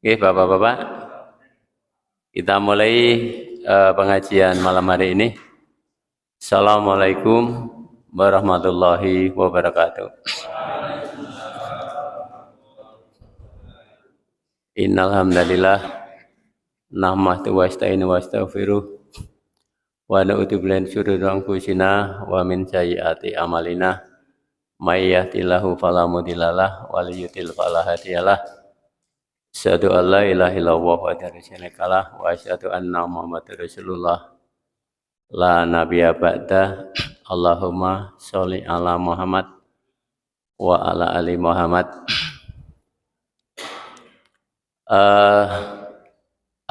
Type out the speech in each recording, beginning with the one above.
Oke, Bapak-bapak, kita mulai pengajian malam hari ini. Assalamualaikum warahmatullahi wabarakatuh. Innal hamdalillah nahmadu wa nasta'inu wa nastaghfiruh wa na'udzu billahi min syururi anfusina wa min sayyiati a'malina. May yahdihillahu fala mudhillalah wa may yudhlil fala hadiyalah. Asyhadu an la ilaha illallah wa syarikalah wa asyhadu anna Muhammadar Rasulullah la nabiyya ba'da. Allahumma sholli ala Muhammad wa ala ali Muhammad.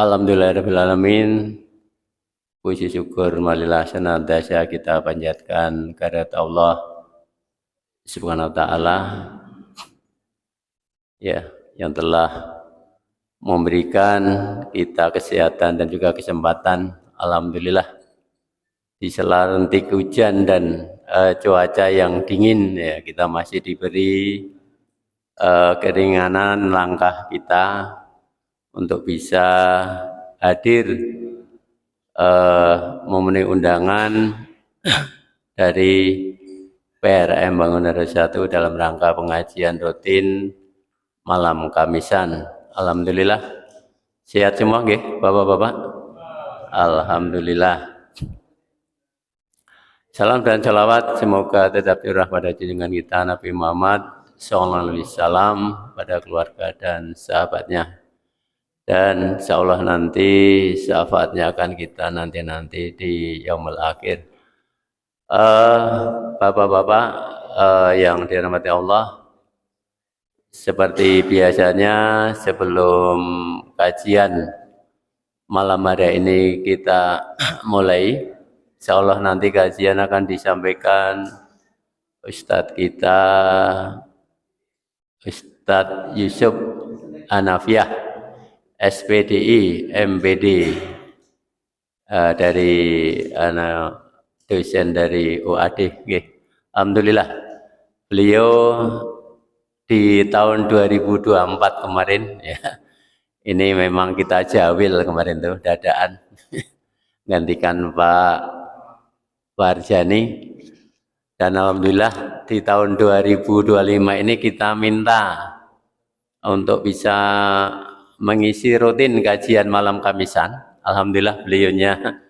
Alhamdulillahirabbil alamin. Puji syukur marilah senantiasa kita panjatkan kehadirat Allah Subhanahu wa taala ya, yang telah memberikan kita kesehatan dan juga kesempatan, alhamdulillah, di sela rintik hujan dan cuaca yang dingin ya, kita masih diberi keringanan langkah kita untuk bisa hadir memenuhi undangan dari PRM Bangunan 1 dalam rangka pengajian rutin malam Kamisan. Alhamdulillah sehat semua nggih Bapak-bapak. Alhamdulillah. Salam dan salawat semoga tetap curah pada junjungan kita Nabi Muhammad sallallahu alaihi wasallam, pada keluarga dan sahabatnya. Dan insyaallah nanti syafaatnya akan kita nanti di yaumul akhir. Bapak-bapak yang dirahmati Allah, seperti biasanya sebelum kajian malam hari ini kita mulai, insyaallah nanti kajian akan disampaikan Ustadz kita, Ustadz Yusuf Hanafiah, SPDI, MPD, dari dosen dari UAD. Alhamdulillah, beliau di tahun 2024 kemarin ya, ini memang kita jawil kemarin tuh dadaan gantikan Pak Warjani, dan alhamdulillah di tahun 2025 ini kita minta untuk bisa mengisi rutin kajian malam Kamisan. Alhamdulillah beliaunya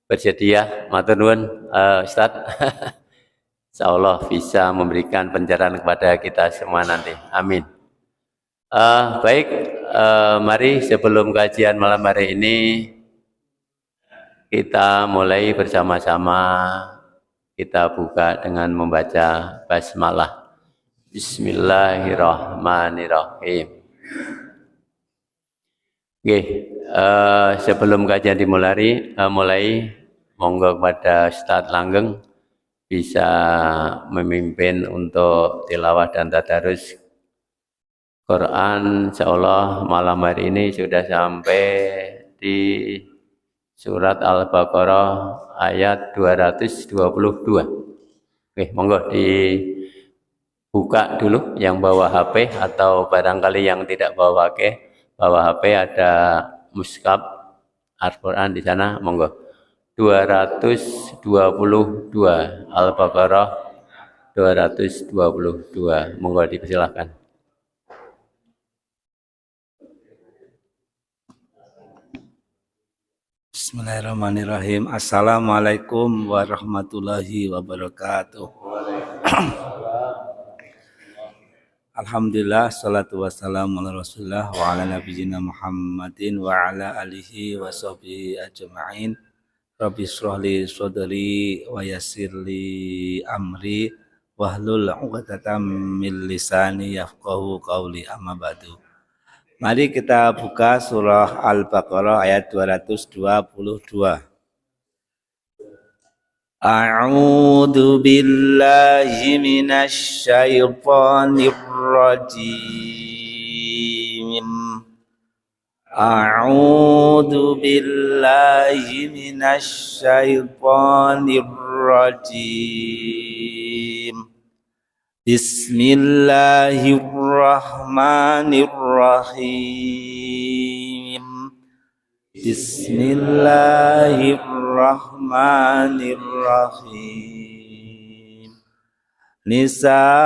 bersedia. Matur nuwun Ustadz. Insyaallah bisa memberikan pencerahan kepada kita semua nanti. Amin. Baik, mari sebelum kajian malam hari ini kita mulai bersama-sama. Kita buka dengan membaca basmalah. Bismillahirrahmanirrahim. Oke, sebelum kajian dimulai, monggo kepada Ustadz Langgeng bisa memimpin untuk tilawah dan tadarus Quran. Insyaallah malam hari ini sudah sampai di surat Al-Baqarah ayat 222. Oke, monggo dibuka dulu yang bawa HP, atau barangkali yang tidak bawa HP ada mushaf Al-Quran di sana, monggo. 222 Al-Baqarah 222, monggo dipersilakan. Bismillahirrahmanirrahim. Assalamualaikum warahmatullahi wabarakatuh. Alhamdulillah, salatu wassalamu ala rasulillah wa ala nabiyyina Muhammadin wa ala alihi wa sahbihi ajma'in. Rabbi shrahli sadri wa yassirli amri wahlul 'uqdatam min lisani yafqahu qawli, amma ba'du. Mari kita buka surah Al-Baqarah ayat 222. A'udzu billahi minasy syaithanir rajim. A'udzu billahi minasy syaithanir rajim. Bismillahirrahmanirrahim. Bismillahirrahmanirrahim. Nisa'ukum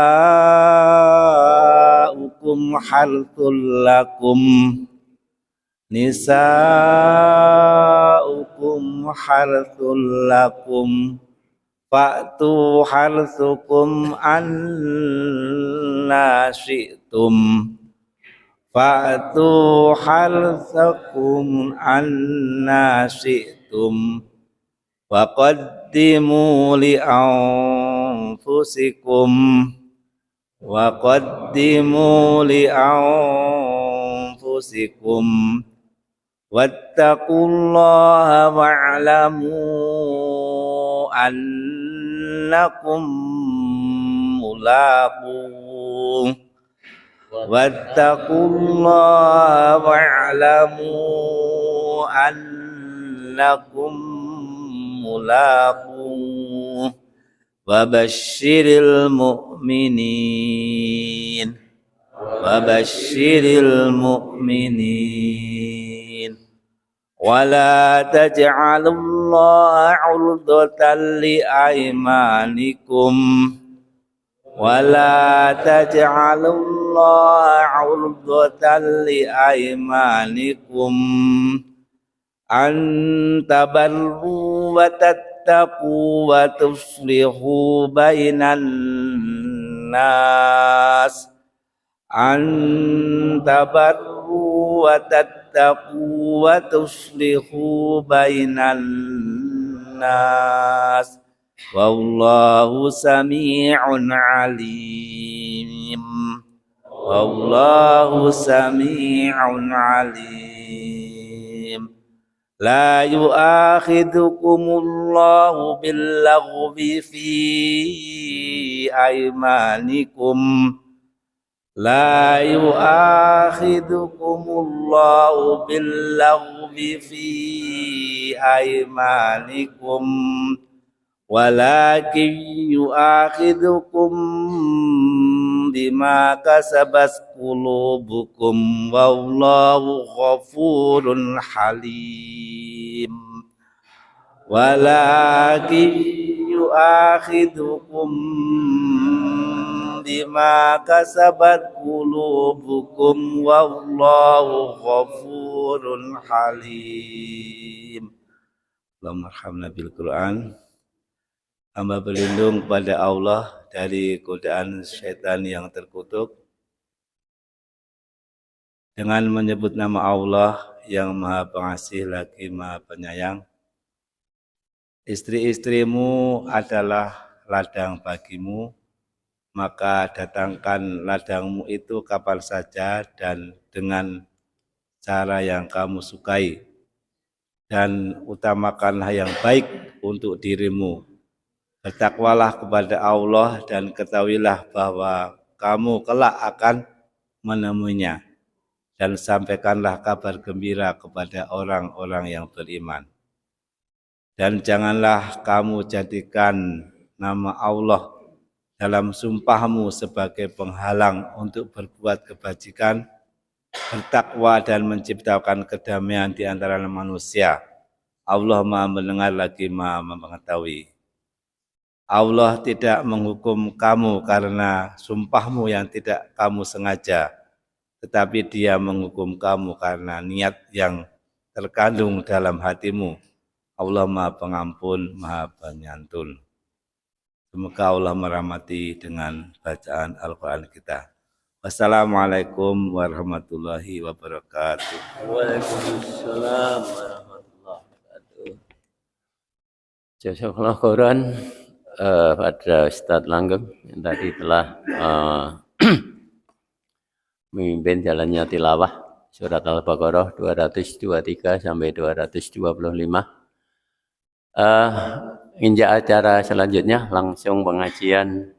harthul lakum. Nisa'ukum harthul lakum. Fa'tu harthukum anna syi'tum. Fa'tu harthakum anna syi'tum. Wa qaddimu li anfusikum. Wa qaddimu li anfusikum. Wattaqullaha wa'lamu annakum mulaquh. Wattaqullaha wa'lamu annakum mulaquh. Wabashshiril mu'minin. Wabashshiril mu'minin. Wala taj'alullaha 'urdatan li aymanikum. Wala taj'alullaha 'urdatan li aymanikum. An tabarru wa tattaqu wa tuslihu bainan nas. An tabarru wa tattaqu wa tuslihu bainan nas. Wallahu sami'un alim. Wallahu sami'un alim. La yu'akhidukumullahu billaghwi fi aymanikum. La yu'akhidukumullahu billaghwi fi aymanikum. Walakin yu'akhidukum bima kasabat qulubukum. Wallahu ghafurun halim. Walakin yu'akhidukum bima kasabat qulubukum. Wallahu ghafurun halim. Allahumma arhamna bil Quran. Hamba berlindung pada Allah dari godaan syaitan yang terkutuk dengan menyebut nama Allah yang Maha Pengasih lagi Maha Penyayang. Istri-istrimu adalah ladang bagimu, maka datangkan ladangmu itu kapan saja dan dengan cara yang kamu sukai, dan utamakanlah yang baik untuk dirimu. Bertakwalah kepada Allah dan ketahuilah bahwa kamu kelak akan menemuinya, dan sampaikanlah kabar gembira kepada orang-orang yang beriman. Dan janganlah kamu jadikan nama Allah dalam sumpahmu sebagai penghalang untuk berbuat kebajikan, bertakwa dan menciptakan kedamaian di antara manusia. Allah Maha mendengar lagi Maha mengetahui. Allah tidak menghukum kamu karena sumpahmu yang tidak kamu sengaja, tetapi Dia menghukum kamu karena niat yang terkandung dalam hatimu. Allah Maha Pengampun, Maha Penyantun. Semoga Allah merahmati dengan bacaan Al-Quran kita. Wassalamualaikum warahmatullahi wabarakatuh. Waalaikumsalam warahmatullahi wabarakatuh. Jazakallahu khairan pada Ustadz Langgeng yang tadi telah memimpin jalannya tilawah surat Al-Baqarah 223 sampai 225. Injak acara selanjutnya langsung pengajian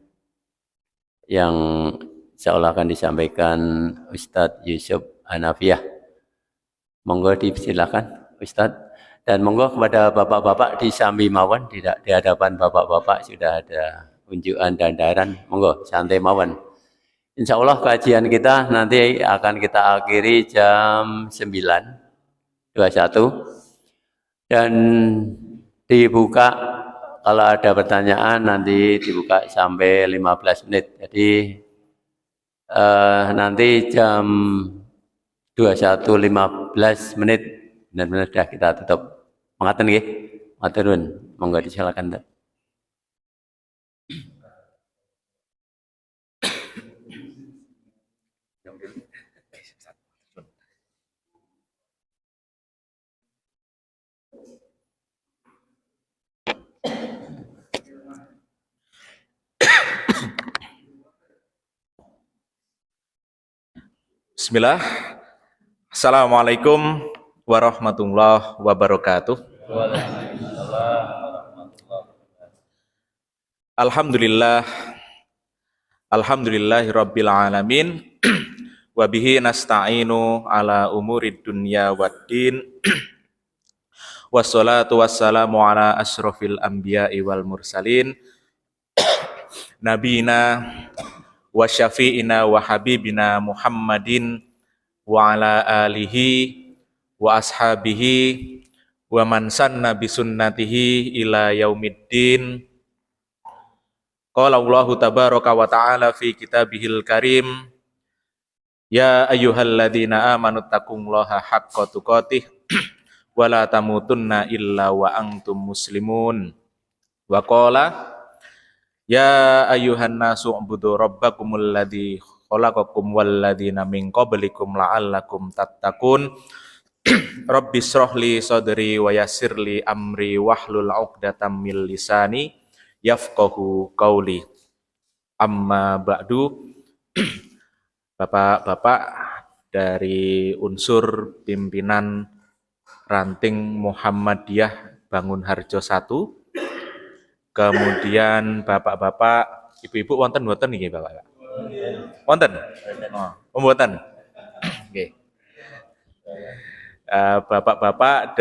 yang insyaallah akan disampaikan Ustadz Yusuf Hanafiah. Monggo dipersilakan Ustadz. Dan monggo kepada bapak-bapak di Sambi Mawon, di hadapan bapak-bapak sudah ada unjukan dandaran. Monggo santai mawon. Insya Allah kajian kita nanti akan kita akhiri jam 9.21 dan dibuka kalau ada pertanyaan nanti dibuka sampai 15 menit. Jadi nanti jam 21.15 menit benar-benar sudah kita tutup. Mengaten nggih. Matur nuwun. Monggo disilakan. Bismillah. Assalamualaikum warahmatullahi wabarakatuh. Alhamdulillah. Alhamdulillahi rabbil alamin. Wa bihi nasta'inu ala umurid dunya waddin. Wassalatu wassalamu ala asrofil anbiya'i wal mursalin. Nabina wa syafi'ina wa habibina Muhammadin wa ala alihi wa ashabihi wa man sanna bi sunnatihi ila yaumiddin. Qala Allahu tabaraka wa ta'ala fi kitabihil karim, ya ayyuhalladzina amanu taqullaha haqqa tuqatih wa la tamutunna illa wa antum muslimun. Wa qala ya ayyuhan nasu ubudu rabbakumul ladzi khalaqakum walladzina min qablikum la'allakum tattaqun. Rabbis shrahli sadri wa yassirli amri wahlul 'uqdatam min lisani yafqahu qauli. Amma ba'du. Bapak-bapak dari unsur pimpinan ranting Muhammadiyah Bangun Harjo 1, kemudian bapak-bapak, ibu-ibu wonten nggih Bapak? Wonten? Oh, mboten. Nggih. Bapak-bapak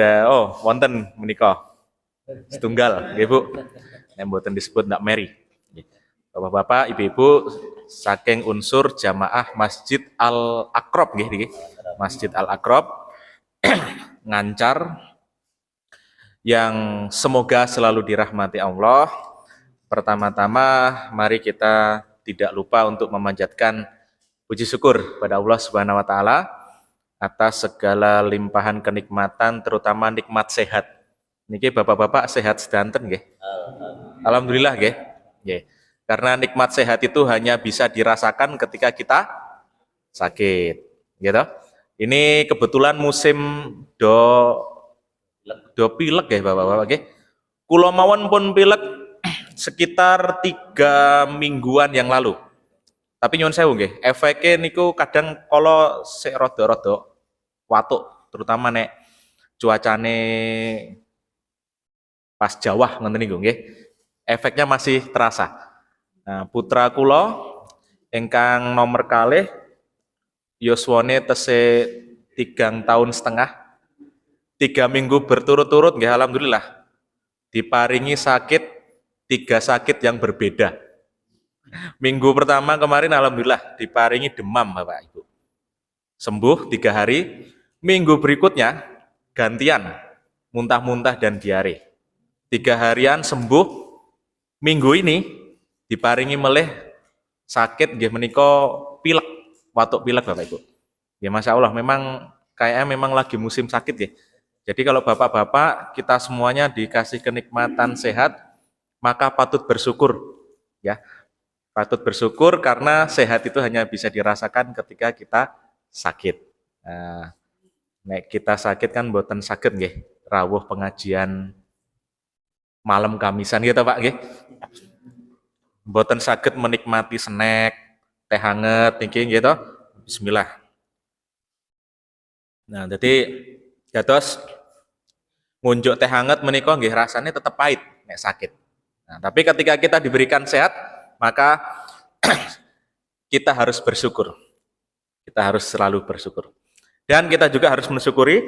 wonten menika. Setunggal nggih Bu. Nek mboten disebut ndak meri. Bapak-bapak, ibu-ibu saking unsur jamaah Masjid Al-Aqrab nggih niki. Masjid Al-Aqrab Ngancar yang semoga selalu dirahmati Allah. Pertama-tama mari kita tidak lupa untuk memanjatkan puji syukur pada Allah Subhanahu wa taala atas segala limpahan kenikmatan, terutama nikmat sehat. Niki bapak-bapak sehat sedanten nggih. Alhamdulillah nggih. Nggih. Karena nikmat sehat itu hanya bisa dirasakan ketika kita sakit, gitu. Ini kebetulan musim do pilek ya bapak-bapak nggih. Kula mawon pun pilek sekitar 3 mingguan yang lalu. Tapi nyuwun sewu nggih, efeke niku kadang kala sik rada-rada watuk, terutama nek cuacane pas Jawa ngoten niku nggih. Efeknya masih terasa. Nah, putra kula ingkang nomor kalih yuswane tesih 3,5 tahun, 3 minggu berturut-turut nggih alhamdulillah diparingi sakit, 3 sakit yang berbeda. Minggu pertama kemarin alhamdulillah diparingi demam Bapak Ibu. Sembuh 3 hari. Minggu berikutnya gantian muntah-muntah dan diare. 3 harian sembuh. Minggu ini diparingi meleh sakit nggih menika pilek, watuk pilek Bapak Ibu. Ya Masya Allah memang kayaknya memang lagi musim sakit ya. Jadi kalau bapak-bapak kita semuanya dikasih kenikmatan sehat, maka patut bersyukur ya. Patut bersyukur karena sehat itu hanya bisa dirasakan ketika kita sakit. Nah, nek kita sakit kan mboten saged nggih rawuh pengajian malam Kamisan gitu Pak nggih. Mboten saged menikmati snack, teh hangat niki gitu. Bismillah. Nah, jadi dados ngunjuk teh hangat menika nggih rasane tetep pahit nek sakit. Nah, tapi ketika kita diberikan sehat, maka kita harus bersyukur. Kita harus selalu bersyukur. Dan kita juga harus mensyukuri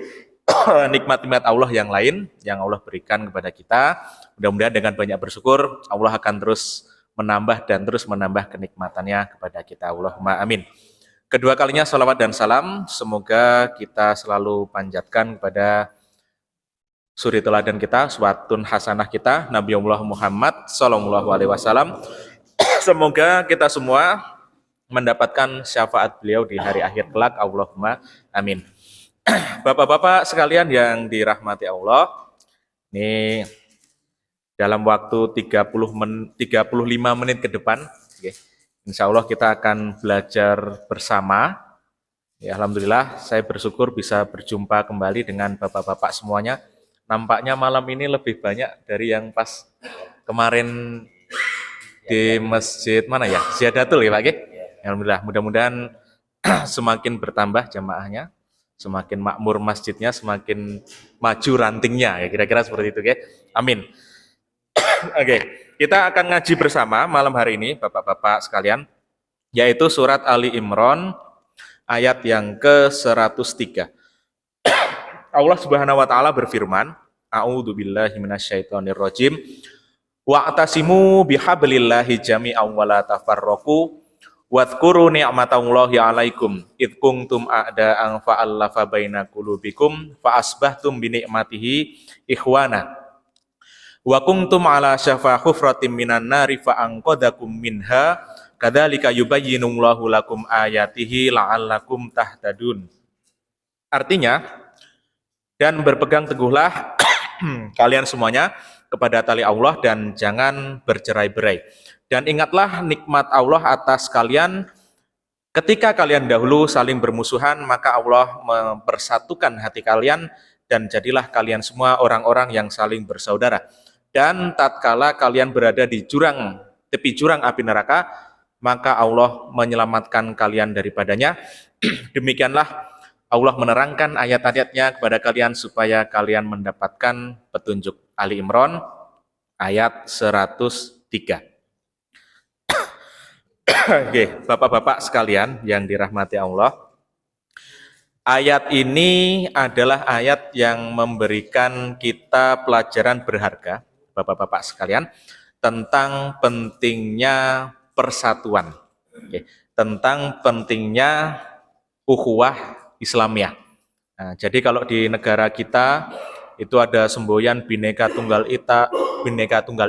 nikmat-nikmat Allah yang lain yang Allah berikan kepada kita. Mudah-mudahan dengan banyak bersyukur Allah akan terus menambah dan terus menambah kenikmatannya kepada kita. Allahumma amin. Kedua kalinya salawat dan salam semoga kita selalu panjatkan kepada suri teladan kita, uswatun hasanah kita, Nabiullah Muhammad sallallahu alaihi wasallam. Semoga kita semua mendapatkan syafaat beliau di hari akhir kelak. Allahumma amin. Bapak-bapak sekalian yang dirahmati Allah, ini dalam waktu 35 menit ke depan, insya Allah kita akan belajar bersama. Ya, alhamdulillah saya bersyukur bisa berjumpa kembali dengan bapak-bapak semuanya. Nampaknya malam ini lebih banyak dari yang pas kemarin di masjid mana ya? Ziyadatul ya Pak. Alhamdulillah, mudah-mudahan semakin bertambah jamaahnya, semakin makmur masjidnya, semakin maju rantingnya, ya kira-kira seperti itu, ya. Amin. Oke, kita akan ngaji bersama malam hari ini, bapak-bapak sekalian, yaitu surat Ali Imran ayat yang ke-103. Allah Subhanahu wa taala berfirman, A'udzubillahi minasyaitonirrajim. Wa'tasimu bihablillahi jami'an wa la tafarraqu. Wadhkuru ni'matallahi 'alaikum id kuntum a'da'an fa'alafa baina qulubikum fa asbahtum bi ni'matihi ikhwana wa kuntum 'ala syafa hufratin minan nari fa anqadhakum minha kadzalika yubayyinullahu lakum ayatihi la'allakum tahtadun. Artinya, dan berpegang teguhlah kalian semuanya kepada tali Allah dan jangan bercerai-berai. Dan ingatlah nikmat Allah atas kalian ketika kalian dahulu saling bermusuhan, maka Allah mempersatukan hati kalian dan jadilah kalian semua orang-orang yang saling bersaudara. Dan tatkala kalian berada di tepi jurang api neraka, maka Allah menyelamatkan kalian daripadanya. Demikianlah Allah menerangkan ayat-ayatnya kepada kalian supaya kalian mendapatkan petunjuk. Ali Imran ayat 103. Oke, bapak-bapak sekalian yang dirahmati Allah, ayat ini adalah ayat yang memberikan kita pelajaran berharga, bapak-bapak sekalian, tentang pentingnya persatuan, tentang pentingnya ukhuwah Islamiyah. Nah, jadi kalau di negara kita itu ada semboyan Bhinneka Tunggal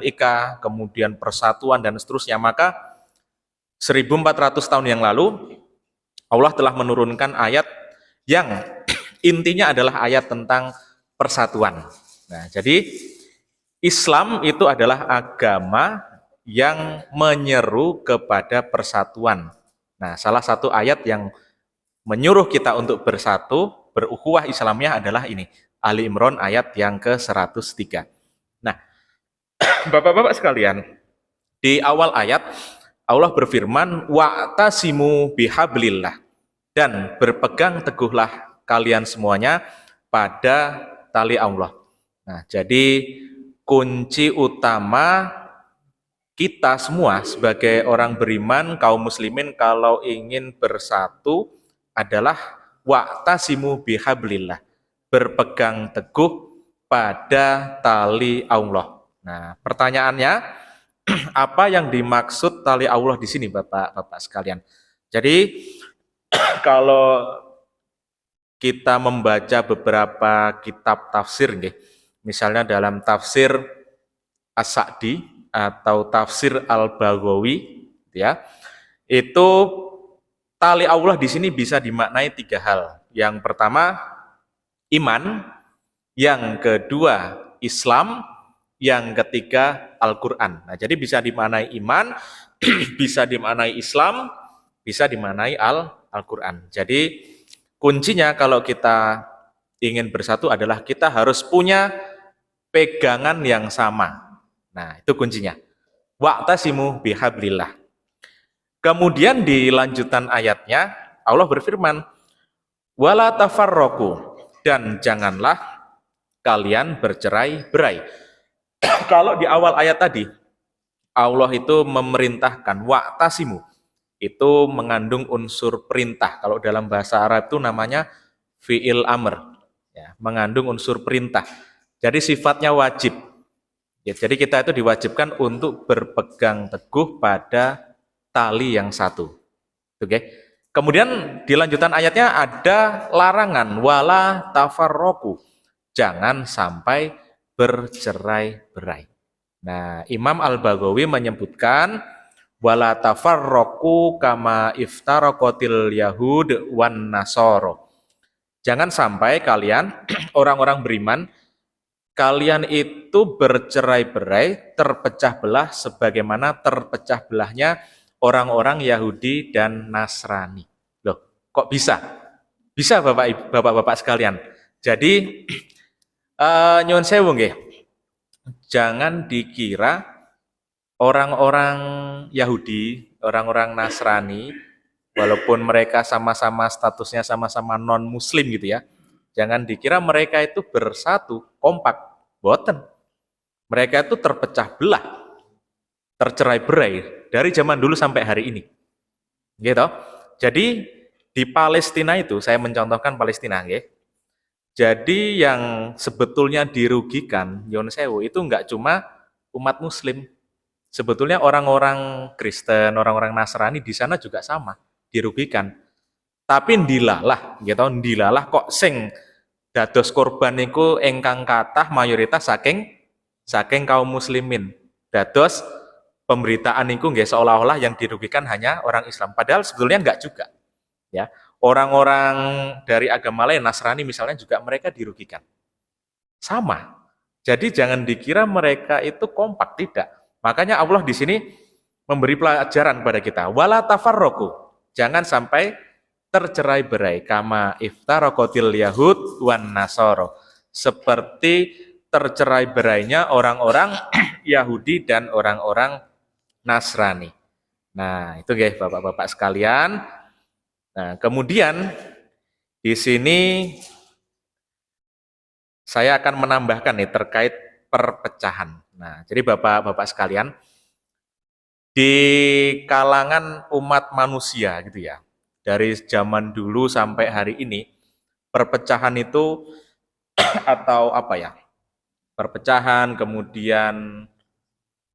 Ika, kemudian persatuan dan seterusnya, maka 1400 tahun yang lalu Allah telah menurunkan ayat yang intinya adalah ayat tentang persatuan. Nah, jadi Islam itu adalah agama yang menyeru kepada persatuan. Nah, salah satu ayat yang menyuruh kita untuk bersatu, berukhuwah Islamiyah adalah ini, Ali Imran ayat yang ke-103. Nah, bapak-bapak sekalian, di awal ayat Allah berfirman, wa'tasimu bihablillah, dan berpegang teguhlah kalian semuanya pada tali Allah. Nah, jadi kunci utama kita semua sebagai orang beriman, kaum muslimin kalau ingin bersatu adalah wa'tasimu bihablillah, berpegang teguh pada tali Allah. Nah, pertanyaannya, apa yang dimaksud tali Allah di sini, bapak-bapak sekalian? Jadi kalau kita membaca beberapa kitab tafsir, misalnya dalam tafsir As-Sa'di atau tafsir Al-Baghawi, ya, itu tali Allah di sini bisa dimaknai 3 hal. Yang pertama, iman. Yang kedua, Islam. Yang ketiga, Al-Quran. Nah, jadi bisa dimaknai iman, bisa dimaknai Islam, bisa dimaknai Al-Quran. Jadi kuncinya kalau kita ingin bersatu adalah kita harus punya pegangan yang sama. Nah, itu kuncinya. Wa'tasimu bihablillah. Kemudian di lanjutan ayatnya Allah berfirman, wala tafarraqu, dan janganlah kalian bercerai-berai. Kalau di awal ayat tadi Allah itu memerintahkan wa'tasimu, itu mengandung unsur perintah. Kalau dalam bahasa Arab itu namanya fi'il amr, ya, mengandung unsur perintah. Jadi sifatnya wajib. Ya, jadi kita itu diwajibkan untuk berpegang teguh pada tali yang satu. Oke. Kemudian di lanjutan ayatnya ada larangan wala tafarroku. Jangan sampai bercerai-berai. Nah, Imam Al-Baghawi menyebutkan wala tafarroku kama iftarokotil yahud wan nasoro. Jangan sampai kalian orang-orang beriman kalian itu bercerai-berai, terpecah belah sebagaimana terpecah belahnya orang-orang Yahudi dan Nasrani. Loh, kok bisa? Bisa Bapak-bapak sekalian. Jadi nyuwun sewu nggih. Jangan dikira orang-orang Yahudi, orang-orang Nasrani walaupun mereka sama-sama statusnya sama-sama non-muslim gitu ya. Jangan dikira mereka itu bersatu, kompak. Boten. Mereka itu terpecah belah, tercerai-berai dari zaman dulu sampai hari ini. Gitu. Jadi di Palestina itu, saya mencontohkan Palestina, nggih. Jadi yang sebetulnya dirugikan, Yon Sewu, itu enggak cuma umat muslim. Sebetulnya orang-orang Kristen, orang-orang Nasrani di sana juga sama, dirugikan. Tapi ndilalah, gitu, ndilalah kok sing dados korban niku ingkang kathah mayoritas saking kaum muslimin. Dados pemberitaan niku nggih seolah-olah yang dirugikan hanya orang Islam. Padahal sebetulnya enggak juga. Ya. Orang-orang dari agama lain, Nasrani misalnya juga mereka dirugikan. Sama. Jadi jangan dikira mereka itu kompak, tidak. Makanya Allah di sini memberi pelajaran kepada kita. Wala tafarroku. Jangan sampai tercerai-berai kama iftarokotil yahud wan nasoro, seperti tercerai-berainya orang-orang Yahudi dan orang-orang Nasrani. Nah, itu guys Bapak-bapak sekalian. Nah, kemudian di sini saya akan menambahkan nih terkait perpecahan. Nah, jadi Bapak-bapak sekalian, di kalangan umat manusia gitu ya, dari zaman dulu sampai hari ini, perpecahan itu atau apa ya, perpecahan, kemudian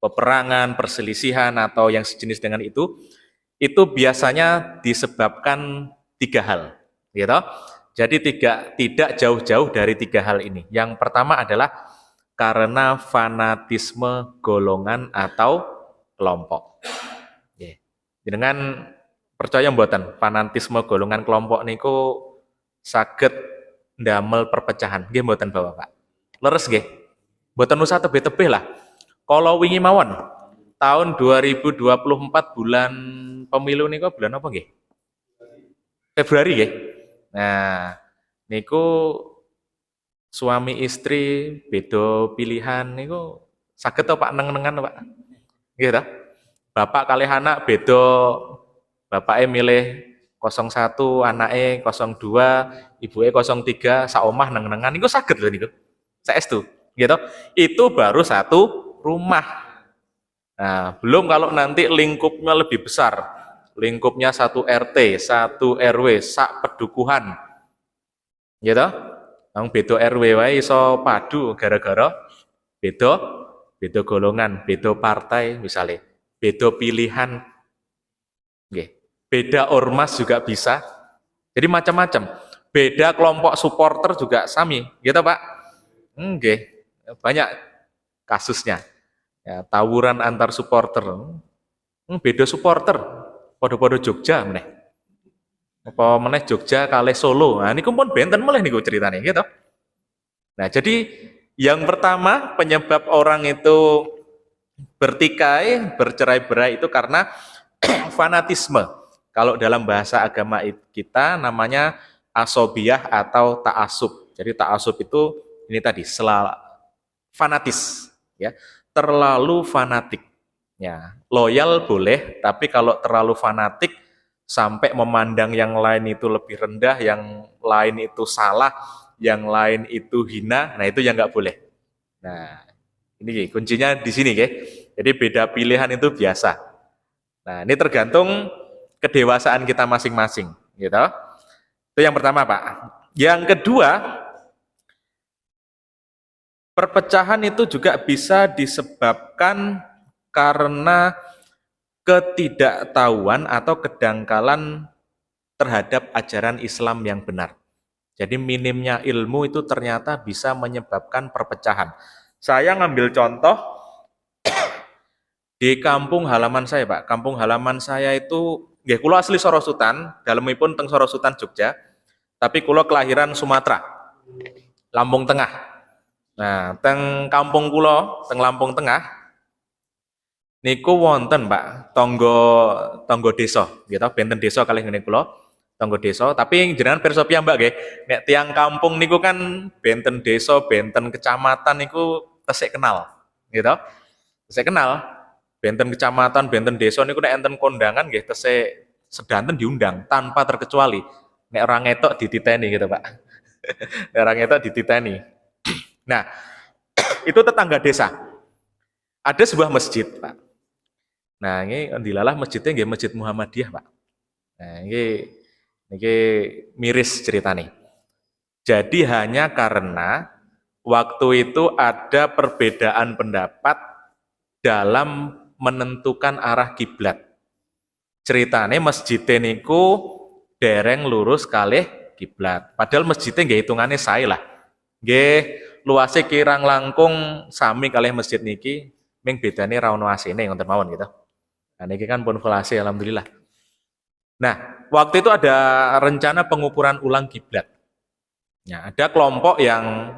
peperangan, perselisihan, atau yang sejenis dengan itu biasanya disebabkan 3 hal. Gitu? Jadi tidak jauh-jauh dari 3 hal ini. Yang pertama adalah karena fanatisme golongan atau kelompok. Dengan percaya mboten fanatisme golongan kelompok niku saged ndamel perpecahan. Nggih mboten Bapak. Leres nggih. Mboten usah tebih-tebih lah. Kalau wingi mawon tahun 2024 bulan pemilu niku bulan apa nggih? Februari nggih. Nah, niku suami istri beda pilihan niku saged to Pak neng-nengan Pak. Nggih ta? Bapak kali anak beda, bapaknya milih 01, anaknya 02, ibunya 03, saomah neng-nengan, itu saged lho niku. Saestu, gitu. Itu baru satu rumah. Nah, belum kalau nanti lingkupnya lebih besar. Lingkupnya 1 RT, 1 RW, sak pedukuhan. Gitu. Nang beda RW wae iso padu gara-gara beda golongan, beda partai misalnya. Beda pilihan, beda ormas juga bisa. Jadi macam-macam. Beda kelompok supporter juga sami, gitu Pak. Banyak kasusnya. Ya, tawuran antar supporter. Beda supporter, podo-podo Jogja meneh. Apa meneh Jogja kalih Solo. Nah, niku pun benten meleh niku ceritanya, gitu. Nah, jadi yang pertama penyebab orang itu bertikai, bercerai-berai itu karena fanatisme. Kalau dalam bahasa agama kita namanya asobiyah atau ta'asub. Jadi ta'asub itu ini tadi fanatis, ya, terlalu fanatik. Ya, loyal boleh, tapi kalau terlalu fanatik sampai memandang yang lain itu lebih rendah, yang lain itu salah, yang lain itu hina, nah itu yang nggak boleh. Nah, ini kuncinya di sini, ya. Jadi beda pilihan itu biasa. Nah, ini tergantung kedewasaan kita masing-masing, gitu. Itu yang pertama, Pak. Yang kedua, Perpecahan itu juga bisa disebabkan karena ketidaktahuan atau kedangkalan terhadap ajaran Islam yang benar. Jadi minimnya ilmu itu ternyata bisa menyebabkan perpecahan. Saya ngambil contoh di kampung halaman saya, Pak. Kampung halaman saya itu, nggih, kula asli Sorosutan, dalemipun teng Sorosutan Jogja, tapi kula kelahiran Sumatera, Lampung Tengah. Nah, teng kampung kula, teng Lampung Tengah, niku wonten, Pak, tonggo desa, gitu, benten desa kalih ngene kula, tonggo desa, tapi jenengan pirsa piyambak nggih, nek tiang kampung niku kan benten desa, benten kecamatan niku tesik kenal, gitu. Tesik kenal, benten kecamatan, benten desa niku nek enten kondangan nggih tesik sedanten diundang tanpa terkecuali. Nek orang ngetok dititeni gitu, Pak. Nek orang ngetok dititeni. Nah, itu tetangga desa. Ada sebuah masjid, Pak. Nah, ini dilalah masjidnya nggih Masjid Muhammadiyah, Pak. Nah, ini miris ceritanya. Jadi hanya karena waktu itu ada perbedaan pendapat dalam menentukan arah kiblat. Ceritanya masjidnya niku dereng lurus kalih kiblat. Padahal masjidnya nggih hitungannya sae lah. Nggih luasnya kirang langkung sami kalih masjid niki, ming bedane ra ono asine ngoten mawon gitu. Nah niki kan pun full AC alhamdulillah. Nah, waktu itu ada rencana pengukuran ulang kiblat. Nah, ada kelompok yang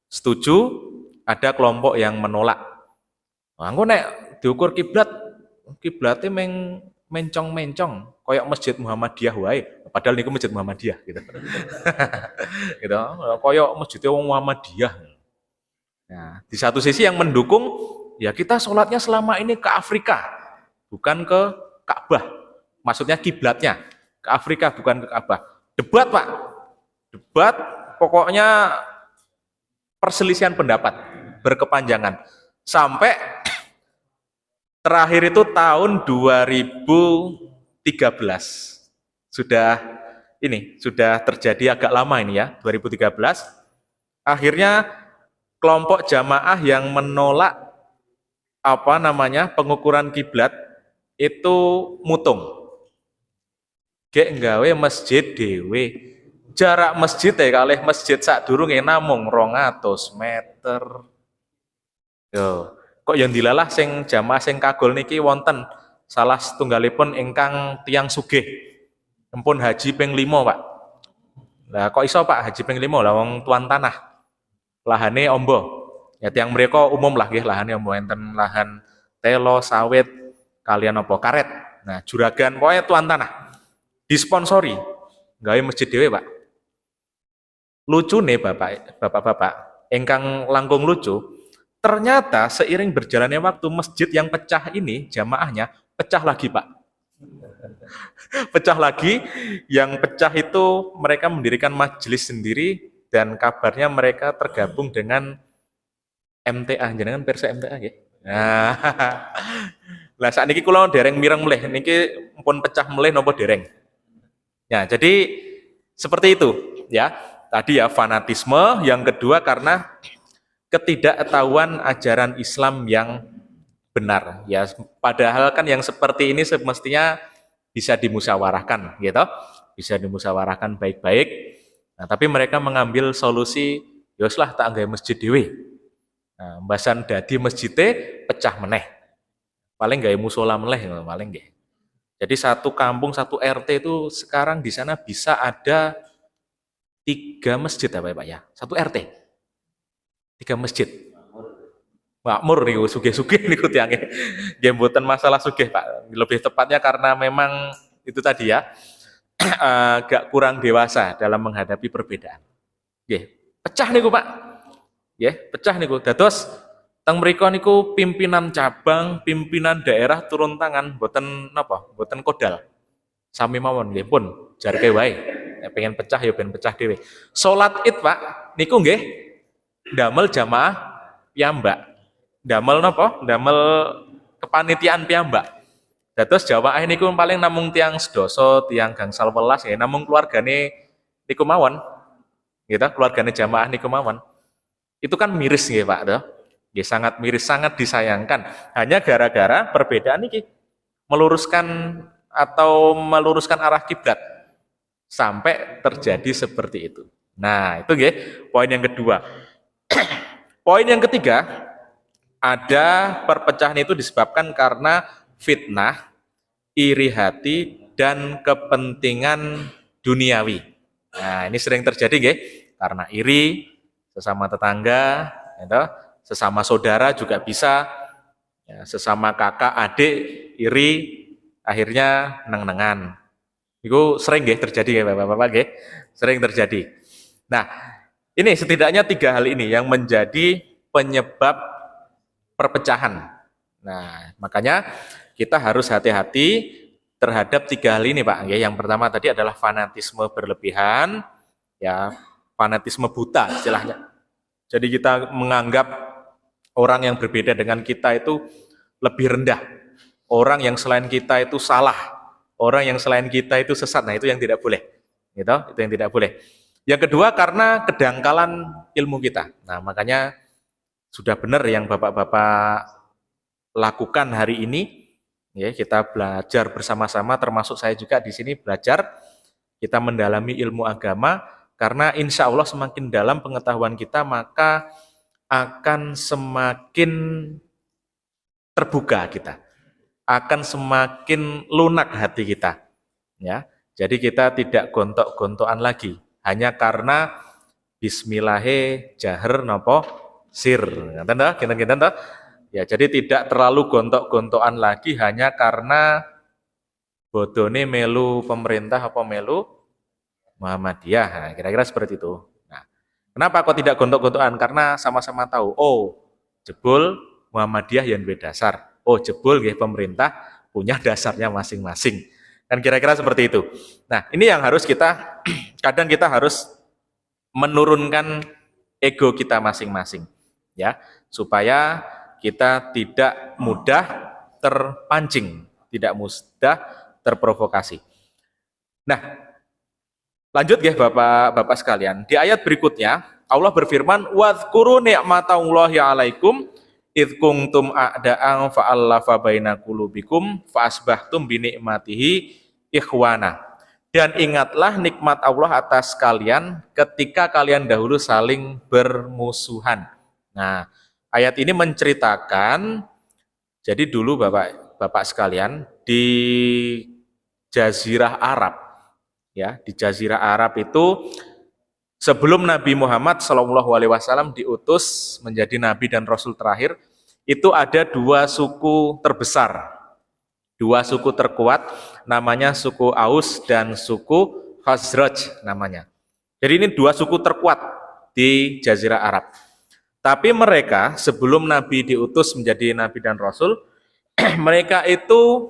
setuju, ada kelompok yang menolak. Nah, engko nek diukur kiblatnya mencong-mencong, koyok Masjid Muhammadiyah wae. Padahal niku Masjid Muhammadiyah gitu. Gitu, koyok Masjidnya wong Muhammadiyah. Nah, di satu sisi yang mendukung, ya kita sholatnya selama ini ke Afrika, bukan ke Ka'bah. Maksudnya kiblatnya ke Afrika bukan ke Ka'bah. Debat, Pak. Debat, pokoknya perselisihan pendapat berkepanjangan. Sampai terakhir itu tahun 2013. Sudah terjadi agak lama ini ya, 2013. Akhirnya kelompok jamaah yang menolak pengukuran kiblat itu mutung. Gek nggawe masjid dhewe. Jarak masjid kalih masjid sadurunge namung 200 meter. Yo, kok yang dilalah sing jamaah sing kagol niki wonten salah setunggalipun ingkang tiyang sugih. Empun haji ping 5, Pak. Lah kok iso, Pak, haji ping 5 lah wong tuan tanah. Lahane ombo. Ya tiyang mriko umum lah nggih lahane ombo, enten lahan telo, sawit, kalian apa karet. Nah, juragan pokoke tuan tanah. Disponsori gawe masjid dhewe, Pak. Lucune Bapak-bapak, ingkang langkung lucu, ternyata seiring berjalannya waktu masjid yang pecah ini jamaahnya pecah lagi, Pak. Pecah lagi, yang pecah itu mereka mendirikan majelis sendiri dan kabarnya mereka tergabung dengan MTA, jenengan persa MTA nggih. Nah, lah saat niki kula dereng mireng meleh, niki pun pecah meleh napa dereng. Ya, jadi seperti itu ya. Tadi ya fanatisme, yang kedua karena ketidaktahuan ajaran Islam yang benar. Ya, padahal kan yang seperti ini semestinya bisa dimusyawarahkan, gitu. Bisa dimusyawarahkan baik-baik. Nah, tapi mereka mengambil solusi, yoslah tak nggawe masjid dhewe. Nah, mbasan dadi masjidnya pecah meneh. Paling gawe musola meneh paling nggih. Jadi satu kampung, satu RT itu sekarang di sana bisa ada 3 masjid apa ya, Pak ya? Satu RT. 3 masjid. Makmur niku sugih-sugih niku tiange. Nggih mboten masalah sugih, Pak. Lebih tepatnya karena memang itu tadi ya agak kurang dewasa dalam menghadapi perbedaan. Nggih, pecah niku, Pak. Nggih, pecah niku. Dados teng mriku niku pimpinan cabang, pimpinan daerah turun tangan mboten napa? Mboten kodal. Sami mawon nggih pun jarke wae. Nek pengen pecah ya ben pecah dhewe. Salat Id, Pak, niku nggih ndamel jamaah piyambak. Ndamel napa? Ndamel kepanitiaan piyambak. Dados jamaah niku paling namung tiang sedasa, tiang gangsal welas ya namung keluargane niku mawon. Gitu, keluargane jamaah niku mawon. Itu kan miris nggih Pak, toh. Nggih sangat miris, sangat disayangkan. Hanya gara-gara perbedaan ini meluruskan arah kiblat sampai terjadi seperti itu. Nah, itu nggih poin yang kedua. Poin yang ketiga, ada perpecahan itu disebabkan karena fitnah, iri hati, dan kepentingan duniawi. Nah, ini sering terjadi nggih, karena iri sesama tetangga, gitu, sesama saudara juga bisa, ya, sesama kakak, adik, iri, akhirnya neng-nengan. Itu sering nggih terjadi ya Bapak-bapak nggih, sering terjadi. Nah, ini setidaknya 3 hal ini yang menjadi penyebab perpecahan. Nah, makanya kita harus hati-hati terhadap 3 hal ini Pak. Yang pertama tadi adalah fanatisme berlebihan, ya fanatisme buta istilahnya. Jadi kita menganggap orang yang berbeda dengan kita itu lebih rendah. Orang yang selain kita itu salah. Orang yang selain kita itu sesat. Nah, itu yang tidak boleh. Gitu, itu yang tidak boleh. Yang kedua karena kedangkalan ilmu kita. Nah, makanya sudah benar yang Bapak-bapak lakukan hari ini. Ya, kita belajar bersama-sama, termasuk saya juga di sini belajar. Kita mendalami ilmu agama. Karena insya Allah semakin dalam pengetahuan kita, maka akan semakin terbuka kita, akan semakin lunak hati kita. Ya, jadi kita tidak gontok-gontokan lagi, hanya karena Bismillahe jaher nopo sir. Kita ya, jadi tidak terlalu gontok-gontokan lagi hanya karena bodone melu pemerintah apa melu Muhammadiyah, nah, kira-kira seperti itu. Nah, kenapa kok tidak gontok-gontokan? Karena sama-sama tahu, oh jebul Muhammadiyah yang berdasar, oh jebul ya pemerintah punya dasarnya masing-masing. Kan kira-kira seperti itu. Nah, ini yang harus kita, kadang kita harus menurunkan ego kita masing-masing, ya, supaya kita tidak mudah terpancing, tidak mudah terprovokasi. Nah, lanjut ya Bapak-bapak sekalian. Di ayat berikutnya Allah berfirman, "Wadhkuru ni'matallahi 'alaikum id kuntum a'da'an fa'alafa baina qulubikum fa'asbahtum bi ni'matihi ikhwana." Dan ingatlah nikmat Allah atas kalian ketika kalian dahulu saling bermusuhan. Nah, ayat ini menceritakan, jadi dulu Bapak-bapak sekalian di Jazirah Arab, ya, di Jazirah Arab itu sebelum Nabi Muhammad SAW diutus menjadi Nabi dan Rasul terakhir, itu ada 2 suku terbesar, 2 suku terkuat, namanya suku Aus dan suku Khazraj namanya. Jadi ini 2 suku terkuat di Jazirah Arab. Tapi mereka sebelum Nabi diutus menjadi Nabi dan Rasul, mereka itu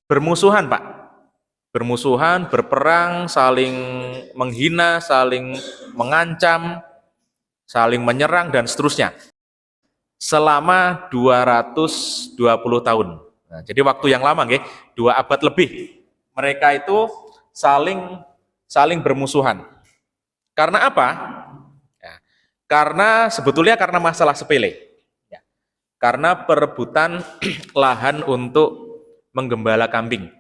bermusuhan Pak. Bermusuhan, berperang, saling menghina, saling mengancam, saling menyerang, dan seterusnya. Selama 220 tahun. Nah, jadi waktu yang lama, 2 abad lebih. Mereka itu saling bermusuhan. Karena apa? Ya, karena sebetulnya karena masalah sepele. Ya, karena perebutan lahan untuk menggembala kambing.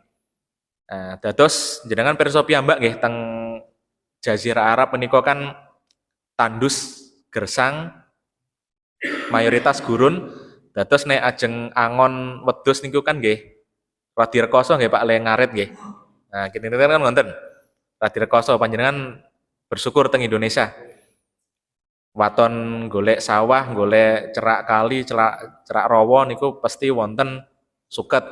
Nah, dados jenengan pirsa piyambak nggih teng Jazirah Arab menika kan tandus gersang mayoritas gurun. Dados nek ajeng angon wedhus niku kan nggih radi rekoso nggih Pak le ngarit nggih. Nah, kinten kan wonten radi rekoso panjenengan bersyukur teng Indonesia. Waton golek sawah, golek cerak kali, cerak rawa niku pasti wonten suket.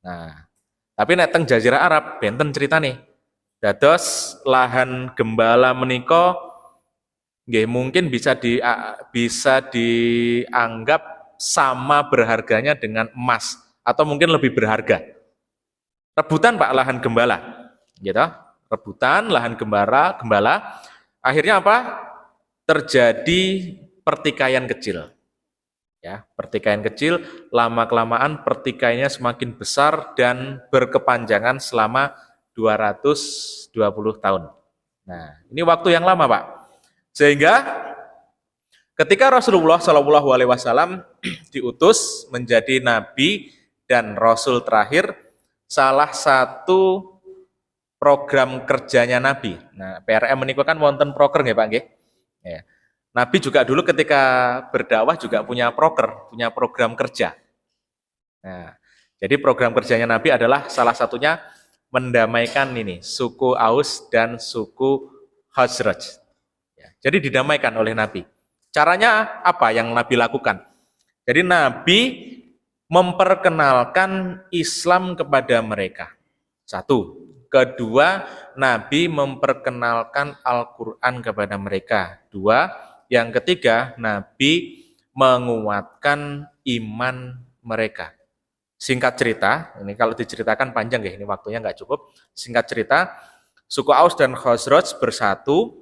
Nah, tapi nek teng Jazirah Arab benten ceritane. Dados lahan gembala menika nggih mungkin bisa dianggap sama berharganya dengan emas atau mungkin lebih berharga. Rebutan Pak lahan gembala. Gitu. Rebutan lahan gembala. Akhirnya apa? Terjadi pertikaian kecil. Ya, pertikaian kecil, lama-kelamaan pertikaiannya semakin besar dan berkepanjangan selama 220 tahun. Nah, ini waktu yang lama, Pak. Sehingga Ketika Rasulullah Shallallahu Alaihi Wasallam diutus menjadi nabi dan rasul terakhir, salah satu program kerjanya nabi. Nah, PRM menika kan wonten proker nggih Pak nggih. Ya. Nabi juga dulu ketika berdakwah juga punya proker, punya program kerja. Nah, jadi program kerjanya Nabi adalah salah satunya mendamaikan ini suku Aus dan suku Khazraj. Ya, jadi didamaikan oleh Nabi. Caranya apa yang Nabi lakukan? Jadi Nabi memperkenalkan Islam kepada mereka. Satu. Kedua, Nabi memperkenalkan Al-Quran kepada mereka. Dua. Yang ketiga, Nabi menguatkan iman mereka. Singkat cerita, ini kalau diceritakan panjang ya, ini waktunya nggak cukup. Singkat cerita, suku Aus dan Khazraj bersatu,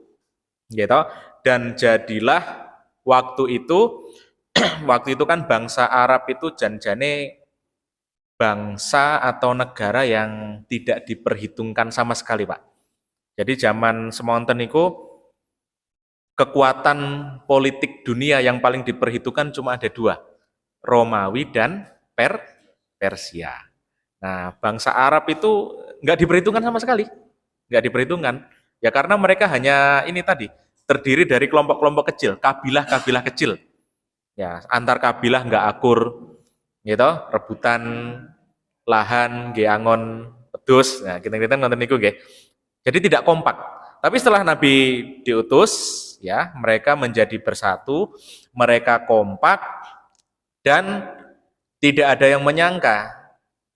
gitu, dan jadilah waktu itu kan bangsa Arab itu janjane bangsa atau negara yang tidak diperhitungkan sama sekali, Pak. Jadi zaman semonten niku kekuatan politik dunia yang paling diperhitungkan cuma ada dua, Romawi dan Persia. Nah, bangsa Arab itu nggak diperhitungkan sama sekali, nggak diperhitungkan. Ya karena mereka hanya ini tadi, terdiri dari kelompok-kelompok kecil, kabilah-kabilah kecil. Ya, antar kabilah nggak akur, gitu, rebutan lahan, geangon, pedus. Nah, kita nonton niku nggih. Jadi tidak kompak. Tapi setelah Nabi diutus, ya, mereka menjadi bersatu, mereka kompak dan tidak ada yang menyangka.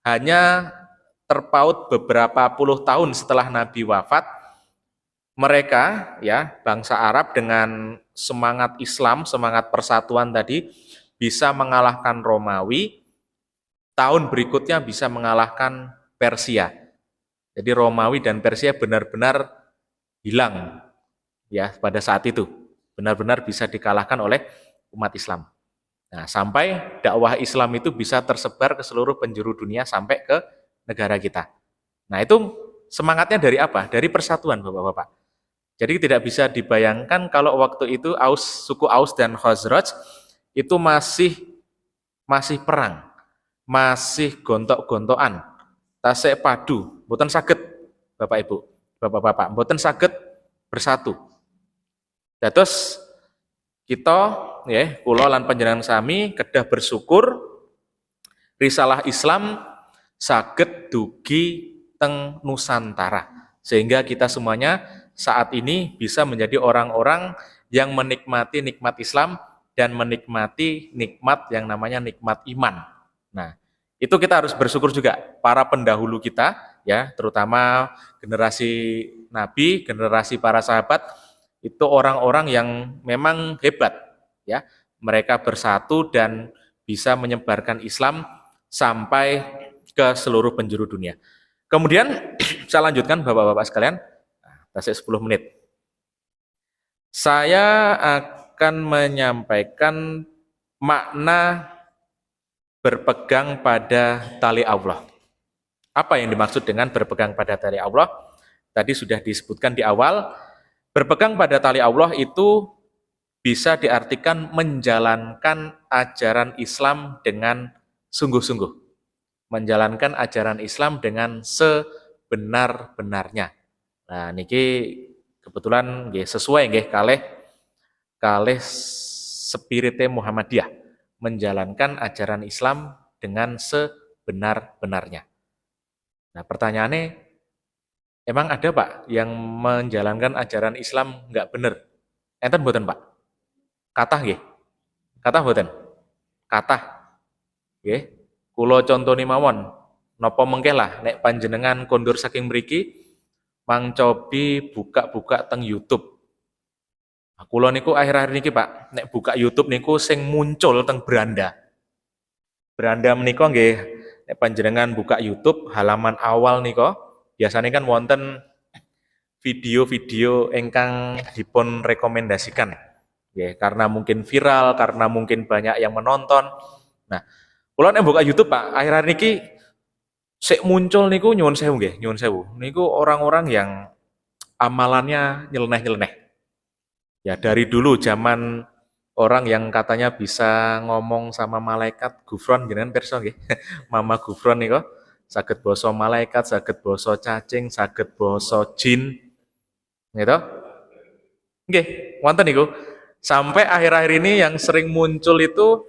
Hanya terpaut beberapa puluh tahun setelah Nabi wafat, mereka, ya, bangsa Arab dengan semangat Islam, semangat persatuan tadi, bisa mengalahkan Romawi, tahun berikutnya bisa mengalahkan Persia. Jadi Romawi dan Persia benar-benar hilang, ya, pada saat itu. Benar-benar bisa dikalahkan oleh umat Islam. Nah, sampai dakwah Islam itu bisa tersebar ke seluruh penjuru dunia sampai ke negara kita. Nah, itu semangatnya dari apa? Dari persatuan, Bapak-bapak. Jadi tidak bisa dibayangkan kalau waktu itu suku Aus dan Khazraj itu masih perang, masih gontok-gontokan, tasik padu, mboten saged, Bapak Ibu, Bapak-bapak, mboten saged bersatu. Dados kita, ya, kula lan panjenengan sami kedah bersyukur risalah Islam saged dugi teng Nusantara, sehingga kita semuanya saat ini bisa menjadi orang-orang yang menikmati nikmat Islam dan menikmati nikmat yang namanya nikmat iman. Nah, itu kita harus bersyukur juga para pendahulu kita, ya, terutama generasi Nabi, generasi para sahabat, itu orang-orang yang memang hebat, ya. Mereka bersatu dan bisa menyebarkan Islam sampai ke seluruh penjuru dunia. Kemudian saya lanjutkan Bapak-bapak sekalian, masih 10 menit. Saya akan menyampaikan makna berpegang pada tali Allah. Apa yang dimaksud dengan berpegang pada tali Allah? Tadi sudah disebutkan di awal, berpegang pada tali Allah itu bisa diartikan menjalankan ajaran Islam dengan sungguh-sungguh. Menjalankan ajaran Islam dengan sebenar-benarnya. Nah, niki kebetulan nggih sesuai nggih kalih spirite Muhammadiyah, menjalankan ajaran Islam dengan sebenar-benarnya. Nah, pertanyaannya, emang ada Pak yang menjalankan ajaran Islam nggak bener? Enten mboten Pak? Kathah nggih? Kathah mboten? Kathah. Nggih. Kula contoni mawon. Napa mengke lah nek panjenengan kondur saking mriki Mang Cobi buka-buka teng YouTube. Kula niku akhir-akhir niki Pak, nek buka YouTube niku sing muncul teng beranda. Beranda menika nggih, nek panjenengan buka YouTube halaman awal nika, biasanya kan wonten video-video ingkang dipun rekomendasikan. Ya, karena mungkin viral, karena mungkin banyak yang menonton. Nah, kula nek buka YouTube Pak, akhir-akhir niki sik muncul niku nyuwun sewu nggih, nyuwun sewu. Niku orang-orang yang amalannya nyeleneh-nyeleneh. Ya dari dulu zaman orang yang katanya bisa ngomong sama malaikat Gufron jenengan pirsa nggih. Mama Gufron niku saged basa malaikat, saged basa cacing, saged basa jin. Gitu? Nggih, wonten niku. Sampai akhir-akhir ini yang sering muncul itu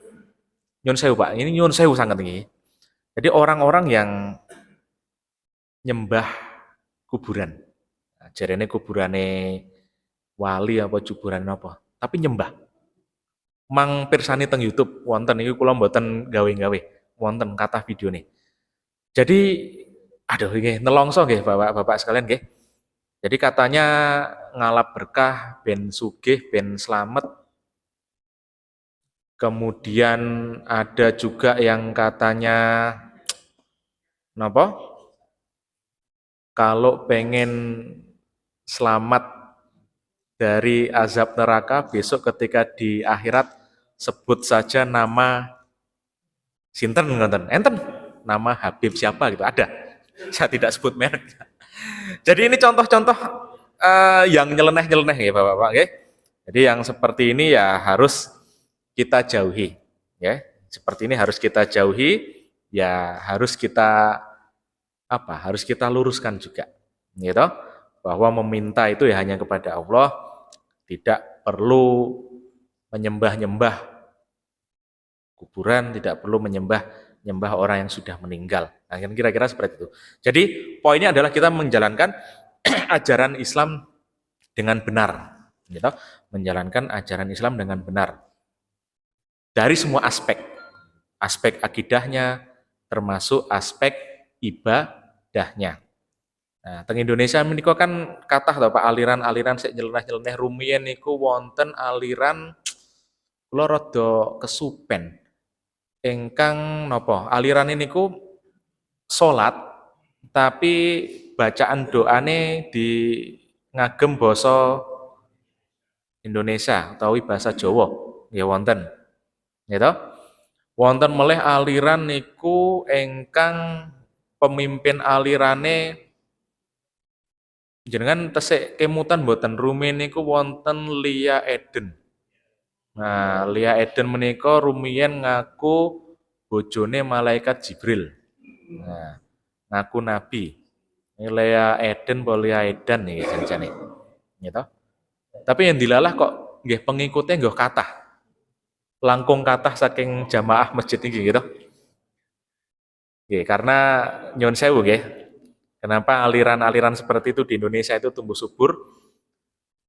nyun sewu Pak, ini nyun sewu sangat tinggi. Jadi orang-orang yang nyembah kuburan. Nah, jarene kuburane wali apa kuburan apa, tapi nyembah. Mang pirsani teng YouTube wonten iki kula mboten gawe-gawe. Wonten kathah video nih. Jadi aduh nggih nelongso nggih Bapak-bapak sekalian nggih. Jadi katanya ngalap berkah ben sugih ben slamet. Kemudian ada juga yang katanya napa? Kalau pengen selamat dari azab neraka besok ketika di akhirat sebut saja nama sinten ngoten. Enten nama Habib siapa gitu ada. Saya tidak sebut merek. Jadi ini contoh-contoh yang nyeleneh-nyeleneh ya Bapak-bapak ya. Jadi yang seperti ini ya harus kita jauhi ya. Seperti ini harus kita jauhi ya harus kita apa? Harus kita luruskan juga. Gitu. Bahwa meminta itu ya hanya kepada Allah, tidak perlu menyembah-nyembah kuburan, tidak perlu menyembah orang yang sudah meninggal. Nah, kira-kira seperti itu. Jadi poinnya adalah kita menjalankan ajaran Islam dengan benar, gitu. Menjalankan ajaran Islam dengan benar dari semua aspek akidahnya, termasuk aspek ibadahnya. Nah, teng Indonesia menika kan kathah to Pak aliran-aliran sik nyeleneh-nyeleneh rumiyin niku wonten aliran kula rada kesupen. Ingkang napa? Aliran niku salat tapi bacaan doane di ngagem basa Indonesia utawi bahasa Jawa nggih wonten. Gitu. Wonten melih aliran niku ingkang pemimpin alirane jenengan tesik kemutan mboten rumiyin niku wonten Lia Eden. Nah, Lia Eden menika rumiyin ngaku bojone malaikat Jibril. Nah, ngaku nabi. Ini Lia Eden apa Lia Edan nih janjane. Gitu. Tapi yang dilalah kok nggih pengikutnya nggih kathah. Langkung kathah saking jamaah masjid iki gitu. Nggih, karena nyun sewu nggih. Kenapa aliran-aliran seperti itu di Indonesia itu tumbuh subur?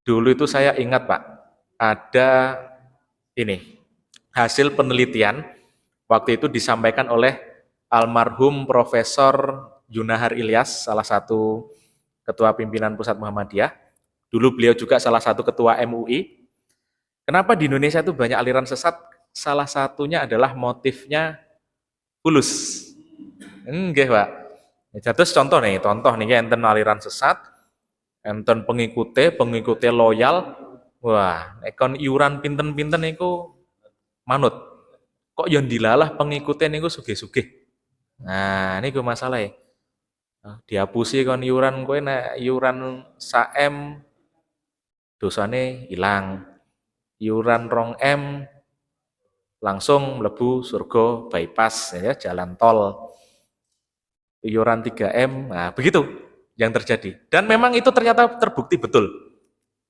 Dulu itu saya ingat Pak, ada ini hasil penelitian waktu itu disampaikan oleh almarhum Profesor Yunahar Ilyas, salah satu ketua pimpinan Pusat Muhammadiyah. Dulu beliau juga salah satu ketua MUI. Kenapa di Indonesia itu banyak aliran sesat? Salah satunya adalah motifnya fulus. Nggih, Pak. Terus contoh nih enten aliran sesat, enten pengikutnya loyal. Wah, ekon iuran pinten-pinten niku manut. Kok yang dilalah pengikutnya niku sugih-sugih. Nah, niku masalah ya. Dihapusi kon iuran kowe nek iuran 1 M dosane ilang. Iuran 2 M langsung mlebu surga bypass ya, jalan tol. Iuran 3 M, nah begitu yang terjadi. Dan memang itu ternyata terbukti betul.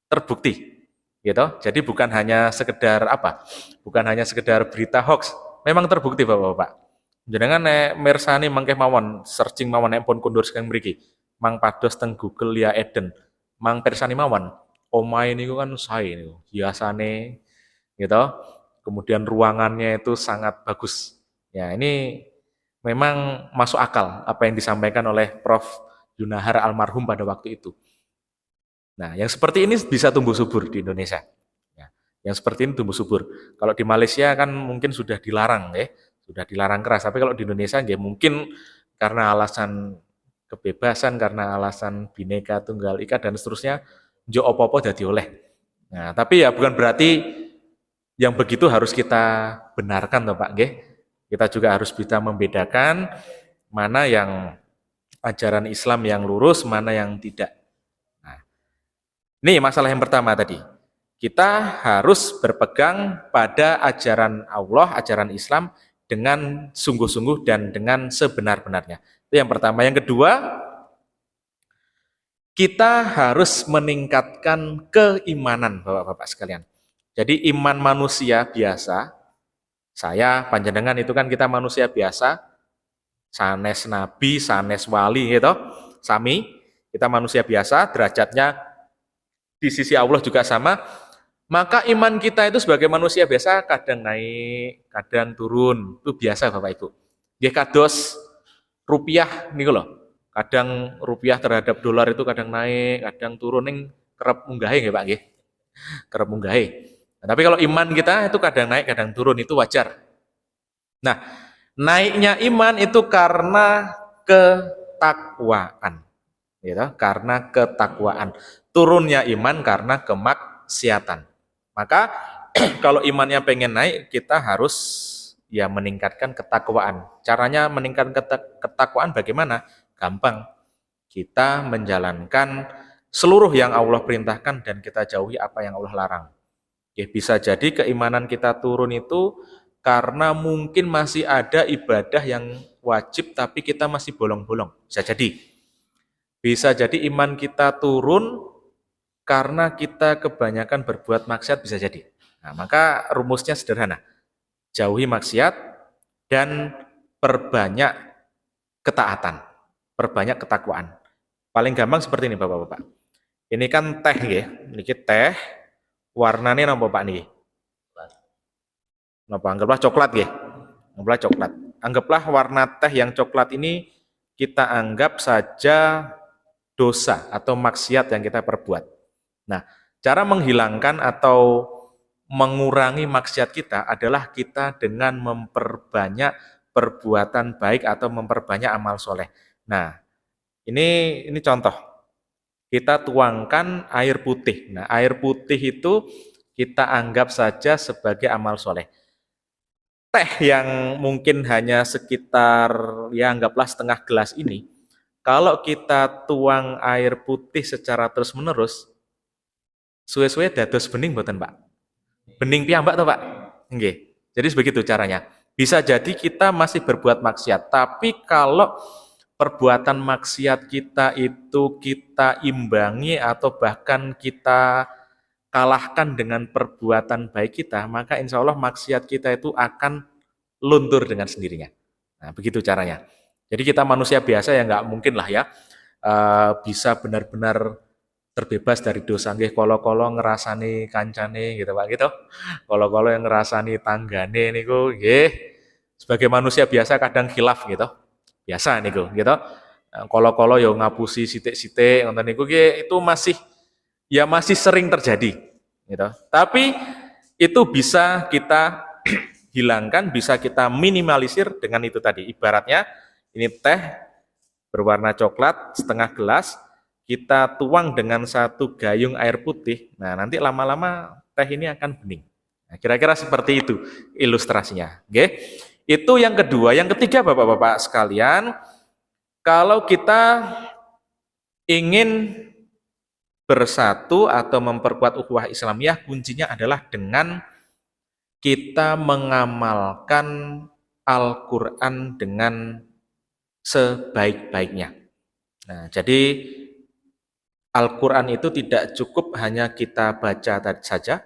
Terbukti. Gitu. Jadi bukan hanya sekedar apa? Bukan hanya sekedar berita hoax. Memang terbukti Bapak-bapak. Jenengan nek mirsani mangke mawon searching mawon nek pun kundur sekang mriki. Mang pados teng Google Lia Eden. Mang pirsani mawon. Omahe niku kan sae niku. Hiasane gitu. Kemudian ruangannya itu sangat bagus. Ya, ini memang masuk akal apa yang disampaikan oleh Prof. Yunahar almarhum pada waktu itu. Nah, yang seperti ini bisa tumbuh subur di Indonesia. Ya, yang seperti ini tumbuh subur. Kalau di Malaysia kan mungkin sudah dilarang, ya, sudah dilarang keras. Tapi kalau di Indonesia, ya mungkin karena alasan kebebasan, karena alasan Bhinneka Tunggal Ika dan seterusnya, jo opo-opo dadi oleh. Nah, tapi ya bukan berarti yang begitu harus kita benarkan, toh Pak, nggih. Kita juga harus bisa membedakan mana yang ajaran Islam yang lurus, mana yang tidak. Nah, ini masalah yang pertama tadi. kita harus berpegang pada ajaran Allah, ajaran Islam dengan sungguh-sungguh dan dengan sebenar-benarnya. Itu yang pertama. Yang kedua, kita harus meningkatkan keimanan, Bapak-bapak sekalian. Jadi iman manusia biasa, saya, panjenengan itu kan kita manusia biasa, sanes nabi, sanes wali gitu, sami, kita manusia biasa, derajatnya di sisi Allah juga sama. Maka iman kita itu sebagai manusia biasa kadang naik, kadang turun. Itu biasa Bapak Ibu. Ya kados rupiah nih loh. Kadang rupiah terhadap dolar itu kadang naik, kadang turun, ning kerep munggahe nggih Pak nggih. Kerep munggahe. Nah, tapi kalau iman kita itu kadang naik, kadang turun, itu wajar. Nah, naiknya iman itu karena ketakwaan. Gitu, karena ketakwaan. Turunnya iman karena kemaksiatan. Maka kalau imannya pengen naik, kita harus ya meningkatkan ketakwaan. Caranya meningkatkan ketakwaan bagaimana? Gampang. Kita menjalankan seluruh yang Allah perintahkan dan kita jauhi apa yang Allah larang. Ya, bisa jadi keimanan kita turun itu karena mungkin masih ada ibadah yang wajib tapi kita masih bolong-bolong. Bisa jadi. Bisa jadi iman kita turun karena kita kebanyakan berbuat maksiat, bisa jadi. Nah, maka rumusnya sederhana. Jauhi maksiat dan perbanyak ketaatan. Perbanyak ketakwaan. Paling gampang seperti ini Bapak-bapak. Ini kan teh nggih. Niki teh warnanya napa Pak niki? Napa anggaplah coklat nggih. Anggaplah coklat. Anggaplah warna teh yang coklat ini kita anggap saja dosa atau maksiat yang kita perbuat. Nah, cara menghilangkan atau mengurangi maksiat kita adalah kita dengan memperbanyak perbuatan baik atau memperbanyak amal soleh. Nah, ini contoh. Kita tuangkan air putih. Nah, air putih itu kita anggap saja sebagai amal soleh. Teh yang mungkin hanya sekitar, ya anggaplah setengah gelas ini, kalau kita tuang air putih secara terus-menerus, suwe-suwe dados bening mboten Pak? Bening piyambak toh Pak? Nggih. Jadi begitu caranya. Bisa jadi kita masih berbuat maksiat, tapi kalau perbuatan maksiat kita itu kita imbangi atau bahkan kita kalahkan dengan perbuatan baik kita, maka insya Allah maksiat kita itu akan luntur dengan sendirinya. Nah, begitu caranya. Jadi kita manusia biasa ya nggak mungkin lah ya bisa benar-benar terbebas dari dosa. Nggih kolo-kolo ngerasani kancane gitu Pak gitu. Kolo-kolo yang ngerasani tanggane niku nggih sebagai manusia biasa kadang khilaf gitu. Biasa niku gitu. Kolo-kolo yo ngapusi sithik-sithik ngoten niku nggih itu masih sering terjadi gitu. Tapi itu bisa kita hilangkan, bisa kita minimalisir dengan itu tadi. Ibaratnya ini teh berwarna coklat setengah gelas, kita tuang dengan satu gayung air putih, nah nanti lama-lama teh ini akan bening. Nah, kira-kira seperti itu ilustrasinya. Oke? Itu yang kedua. Yang ketiga Bapak-bapak sekalian, kalau kita ingin bersatu atau memperkuat ukhuwah Islamiyah, kuncinya adalah dengan kita mengamalkan Al-Quran dengan sebaik-baiknya. Nah, jadi Al-Quran itu tidak cukup hanya kita baca saja.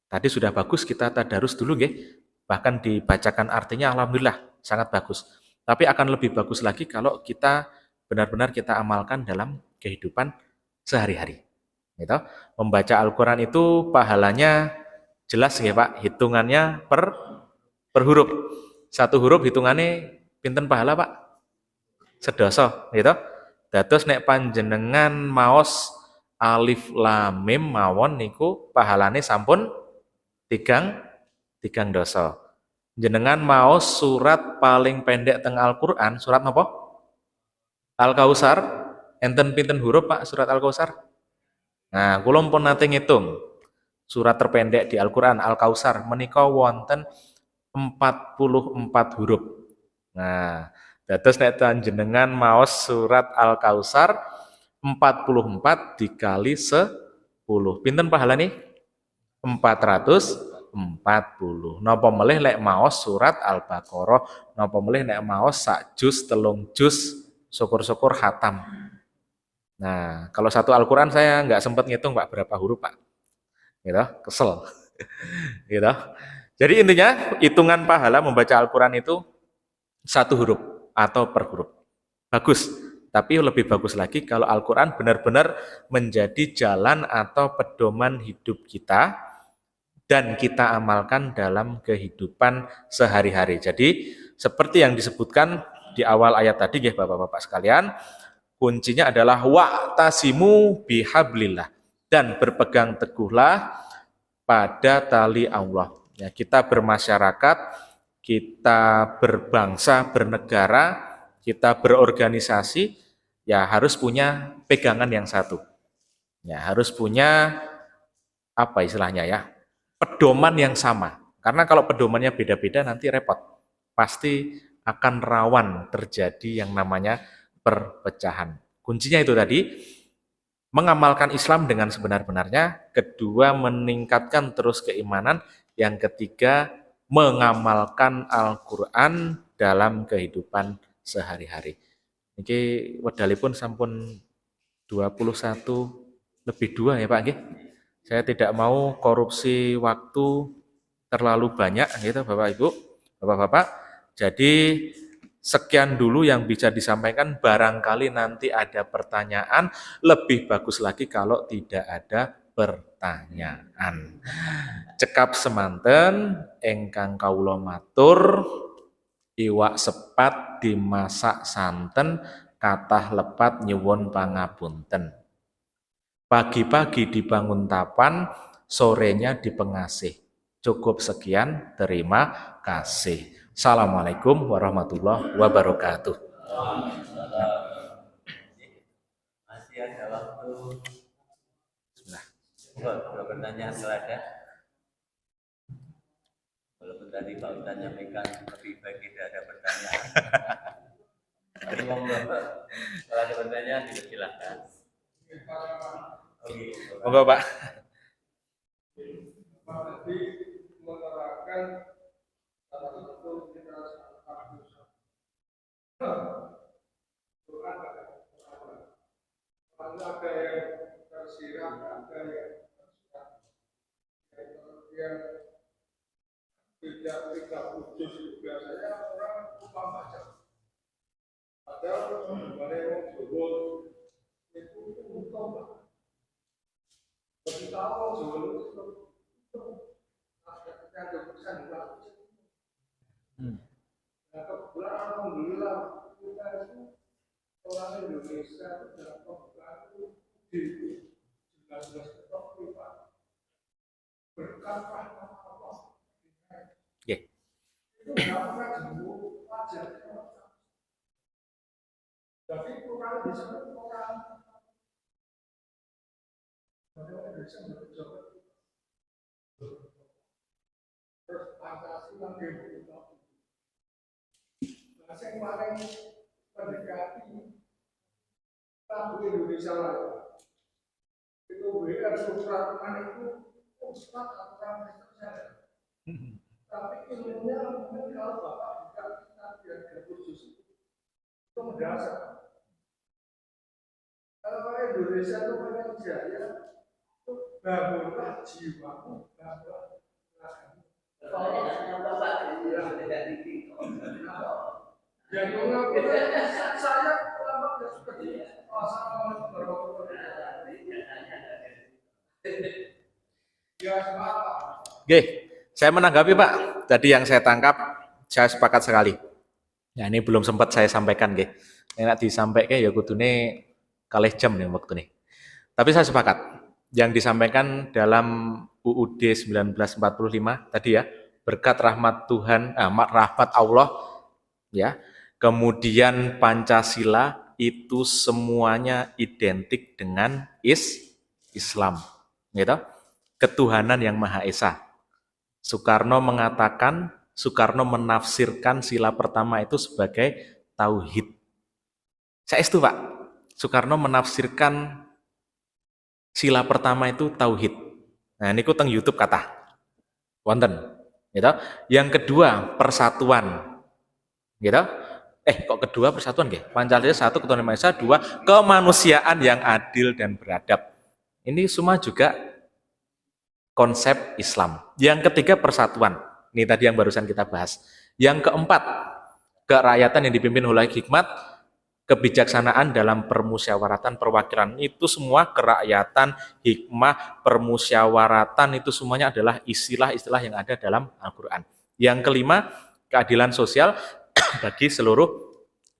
Tadi sudah bagus kita tadarus dulu, nggih. Bahkan dibacakan artinya, alhamdulillah sangat bagus. Tapi akan lebih bagus lagi kalau kita benar-benar kita amalkan dalam kehidupan sehari-hari. Gitu. Membaca Al-Quran itu pahalanya jelas, nggih Pak. Hitungannya per huruf. Satu huruf hitungannya pinten pahala Pak? Sedoso, gitu. Dados nek panjenengan maos alif lam mim mawon niku pahalane sampun tigang dosa. Jenengan maos surat paling pendek teng Al-Qur'an, surat napa? Al-Kautsar. Enten pinten huruf Pak surat Al-Kautsar? Nah, kula pun nate ngitung. Surat terpendek di Al-Qur'an Al-Kautsar menika wonten 44 huruf. Nah, dados nek panjenengan maos surat Al-Kautsar 44 dikali 10. Pinten pahalane? 440. Napa melih lek maos surat Al-Baqarah, napa melih nek maos sak juz telung juz, syukur-syukur khatam. Nah, kalau satu Al-Qur'an saya nggak sempat ngitung Pak berapa huruf Pak. Gitu, kesel. Gitu. Jadi intinya hitungan pahala membaca Al-Qur'an itu satu huruf atau per huruf. Bagus. Tapi lebih bagus lagi kalau Al-Qur'an benar-benar menjadi jalan atau pedoman hidup kita dan kita amalkan dalam kehidupan sehari-hari. Jadi seperti yang disebutkan di awal ayat tadi nggih Bapak-bapak sekalian, kuncinya adalah wa'tasimu bihablillah, dan berpegang teguhlah pada tali Allah. Ya, kita bermasyarakat, kita berbangsa, bernegara, kita berorganisasi, ya harus punya pegangan yang satu. Ya, harus punya apa istilahnya ya? Pedoman yang sama. Karena kalau pedomannya beda-beda nanti repot. Pasti akan rawan terjadi yang namanya perpecahan. Kuncinya itu tadi, mengamalkan Islam dengan sebenar-benarnya, kedua meningkatkan terus keimanan, yang ketiga mengamalkan Al-Qur'an dalam kehidupan sehari-hari. Niki wedalipun sampun 21 lebih 2 ya Pak nggih. Saya tidak mau korupsi waktu terlalu banyak gitu Bapak Ibu, Bapak-bapak. Jadi sekian dulu yang bisa disampaikan, barangkali nanti ada pertanyaan, lebih bagus lagi kalau tidak ada pertanyaan. Cekap semanten ingkang kawula matur, iwak sepat dimasak santen, kathah lepat nyuwun pangapunten. Pagi-pagi dibangun tapan, sorenya dipengasih. Cukup sekian, terima kasih. Assalamualaikum warahmatullahi wabarakatuh. Masih ada waktu. Bismillah. Kalau pertanyaan kalau ada. Walaupun tadi Pak Ustaz nyampaikan lebih baik tidak ada pertanyaan. Tapi kalau ada pertanyaan silakan. Oke. Monggo Pak. Tadi menerangkan salah satu kita Quran ada yang tersirat, ada yang kemudian tidak khusus juga. Saya orang lupa baca. Padahal sebenarnya yang jebol itu utama. Kita tahu jebol itu ada pesan juga. Nah, kebetulan alhamdulillah kita itu orang Indonesia dalam pembukaan di 19 ketok privat berkat rahmat Allah. Nggih. Itu nggak pernah jemu wajar. Tapi orang bisa orang Indonesia berjauh. Terus Pancasila gitu. Nah, yang paling mendekati tabu Indonesia lain itu WR Supratman itu ustad aturan Kristen. Tapi ilmunya mungkin kalau Bapak buka kitab yang khusus itu mendasar. Kalau Indonesia itu pengen jaya, itu bangunlah jiwamu, bangunlah ragamu. Yang mengakukan saya terlambat dan suka di Assalamualaikum warahmatullahi wabarakatuh. Ya semangat. Oke, saya menanggapi Pak. Tadi yang saya tangkap, saya sepakat sekali. Ya ini belum sempat saya sampaikan, nggih. Nek disampaikan ya kudune kalih jam nih waktu nih. Tapi saya sepakat. Yang disampaikan dalam UUD 1945 tadi ya, berkat rahmat Tuhan, rahmat Allah, ya. Kemudian Pancasila itu semuanya identik dengan Islam, gitu. Ketuhanan yang Maha Esa. Soekarno menafsirkan sila pertama itu sebagai tauhid. Saya itu Pak, Soekarno menafsirkan sila pertama itu tauhid. Nah, niku teng YouTube kata. Wonten. Gitu. Yang kedua, persatuan. Gitu. Kok kedua persatuan nggih? Pancasila satu, Ketuhanan Maha Esa, dua, kemanusiaan yang adil dan beradab. Ini semua juga konsep Islam. Yang ketiga, persatuan. Ini tadi yang barusan kita bahas. Yang keempat, kerakyatan yang dipimpin oleh hikmat, kebijaksanaan dalam permusyawaratan perwakilan. Itu semua kerakyatan, hikmah, permusyawaratan, itu semuanya adalah istilah-istilah yang ada dalam Al-Quran. Yang kelima, keadilan sosial bagi seluruh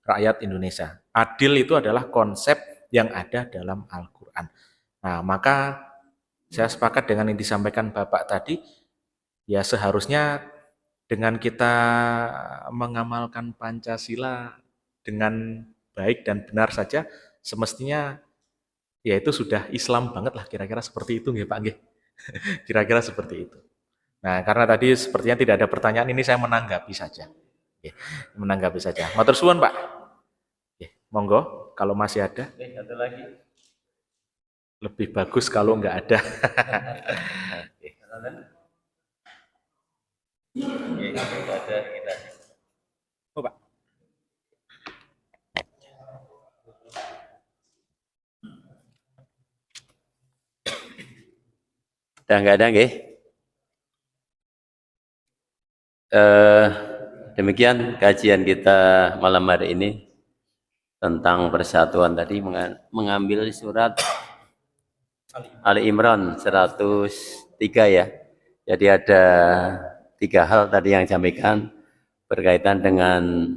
rakyat Indonesia. Adil itu adalah konsep yang ada dalam Al-Quran. Nah, maka saya sepakat dengan yang disampaikan Bapak tadi, ya seharusnya dengan kita mengamalkan Pancasila dengan baik dan benar saja, semestinya ya itu sudah Islam banget lah, kira-kira seperti itu nggih Pak nggih. Kira-kira seperti itu. Nah, karena tadi sepertinya tidak ada pertanyaan, ini saya menanggapi saja. Menanggapi saja. Matur suwun Pak. Monggo kalau masih ada. Satu lagi. Lebih bagus kalau nggak ada. Oh, Pak. Udah nggak ada nggih? Demikian kajian kita malam hari ini tentang persatuan tadi, mengambil surat Ali Imran 103 ya. Jadi ada 3 hal tadi yang disampaikan berkaitan dengan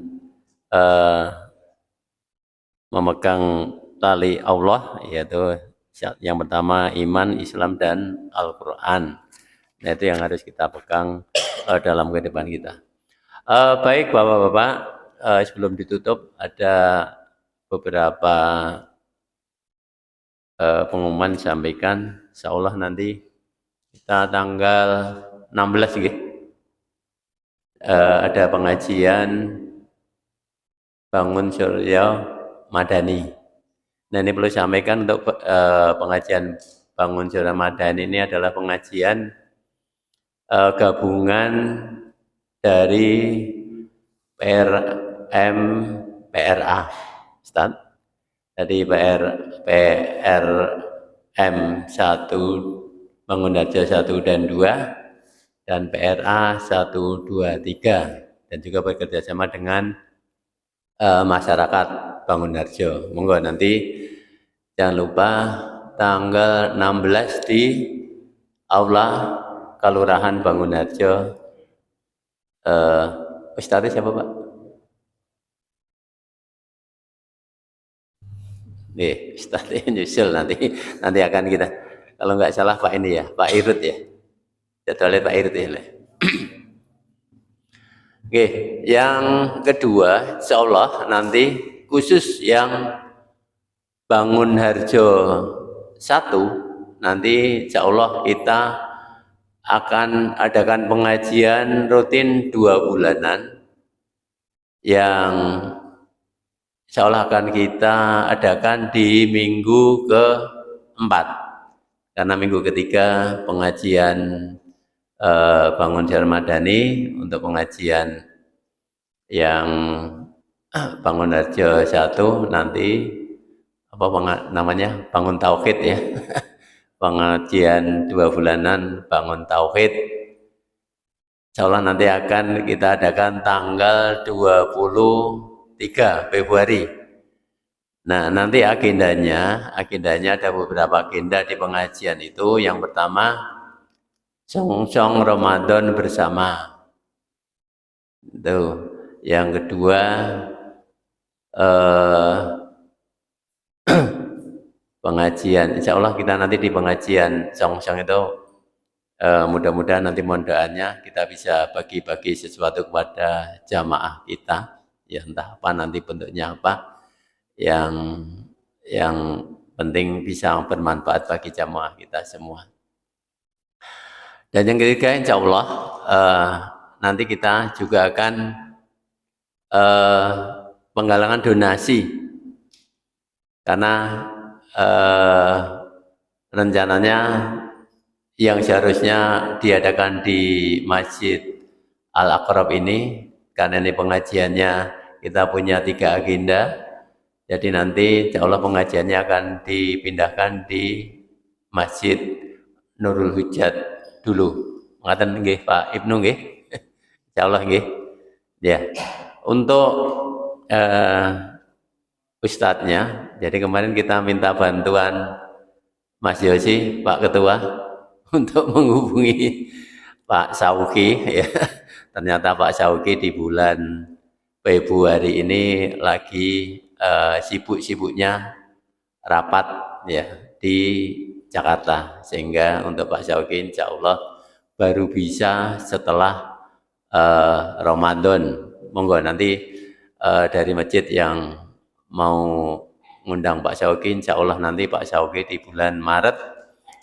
memegang tali Allah, yaitu yang pertama iman, Islam, dan Al-Quran. Nah, itu yang harus kita pegang dalam kehidupan kita. Baik Bapak-Bapak, sebelum ditutup ada beberapa pengumuman disampaikan. Insyaallah nanti kita tanggal 16 gitu. Ada pengajian Bangun Surya Madani. Nah, ini perlu sampaikan untuk pengajian Bangun Surya Madani ini adalah pengajian gabungan dari PRM PRA, Ustaz. Jadi PRM 1 Bangun Harjo 1 dan 2 dan PRA 1, 2, 3 dan juga bekerjasama dengan masyarakat Bangun Harjo. Monggo nanti jangan lupa tanggal 16 di Aula Kelurahan Bangun Harjo. Ustadz siapa Pak? Nih, Ustadz nyusul nanti akan kita, kalau nggak salah Pak ini ya, Pak Irut ya. Jadwalnya Pak Irut ya. Oke, yang kedua, insyaallah nanti khusus yang Bangun Harjo 1, nanti insyaallah kita akan adakan pengajian rutin 2 bulanan yang insyaallah akan kita adakan di minggu ke-4, karena minggu ketiga pengajian Bangun Surya Madani untuk pengajian yang Bangun Harjo 1 nanti apa namanya Bangun Tauhid ya. Pengajian 2 bulanan Bangun Tauhid. Insyaallah nanti akan kita adakan tanggal 23 Februari. Nah, nanti agendanya ada beberapa agenda di pengajian itu. Yang pertama, Song-song Ramadan bersama. Itu. Yang kedua, pengajian. Insya Allah kita nanti di pengajian Song-song itu mudah-mudahan nanti mohon doanya kita bisa bagi-bagi sesuatu kepada jamaah kita. Ya entah apa nanti bentuknya apa. Yang penting bisa bermanfaat bagi jamaah kita semua. Dan yang ketiga, insya Allah nanti kita juga akan penggalangan donasi, karena rencananya yang seharusnya diadakan di Masjid Al-Aqrab ini, karena ini pengajiannya kita punya 3 agenda, jadi nanti insya Allah pengajiannya akan dipindahkan di Masjid Nurul Hujat dulu. Ngaten nggih Pak Ibnu nggih. Insya Allah nggih. Ya. Untuk ustadznya, jadi kemarin kita minta bantuan Mas Yosi, Pak Ketua, untuk menghubungi Pak Sauki. Ya. Ternyata Pak Sauki di bulan Februari ini lagi sibuk-sibuknya rapat ya di Jakarta, sehingga untuk Pak Sauki insya Allah baru bisa setelah Ramadan. Monggo nanti dari masjid yang mau ngundang Pak Sauki, insya Allah nanti Pak Sauki di bulan Maret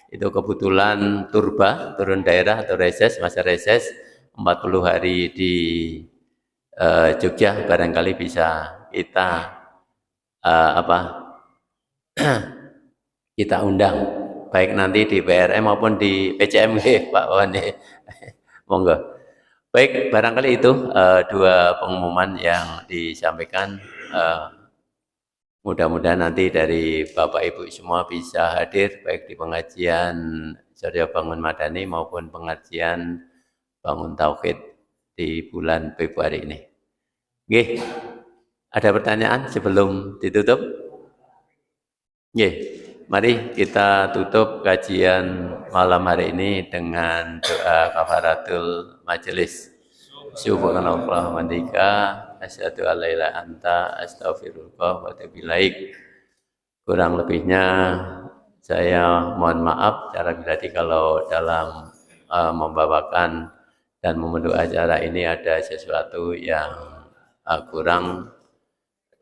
itu kebetulan turun daerah atau reses, masa reses 40 hari di Jogja, barangkali bisa kita kita undang, baik nanti di PRM maupun di PCMG Pak Wani. Monggo. Baik, barangkali itu 2 pengumuman yang disampaikan. Mudah-mudahan nanti dari Bapak Ibu semua bisa hadir baik di pengajian Surya Bangun Madani maupun pengajian Bangun Tauhid di bulan Februari ini. Oke, ada pertanyaan sebelum ditutup? Oke, mari kita tutup kajian malam hari ini dengan doa kafaratul majelis. Subhanallah wa bihamdika asyhadu an la ilaha illa anta astaghfiruka wa atubu ilaik. Kurang lebihnya saya mohon maaf secara pribadi kalau dalam membawakan dan memenuhi acara ini ada sesuatu yang kurang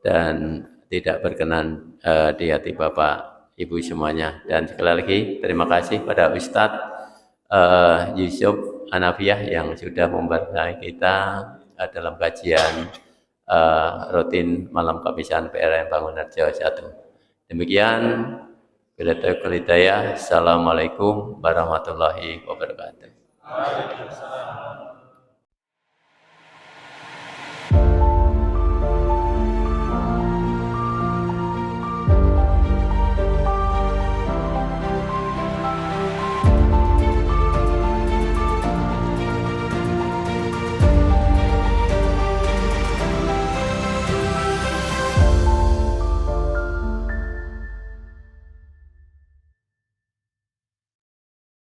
dan tidak berkenan di hati Bapak Ibu semuanya. Dan sekali lagi terima kasih pada Ustadz Yusuf Hanafiah yang sudah membantu kita dalam kajian rutin malam Kamisan PRM Bangun Harjo 1. Demikian, bila taufiq hidayah. Assalamualaikum warahmatullahi wabarakatuh.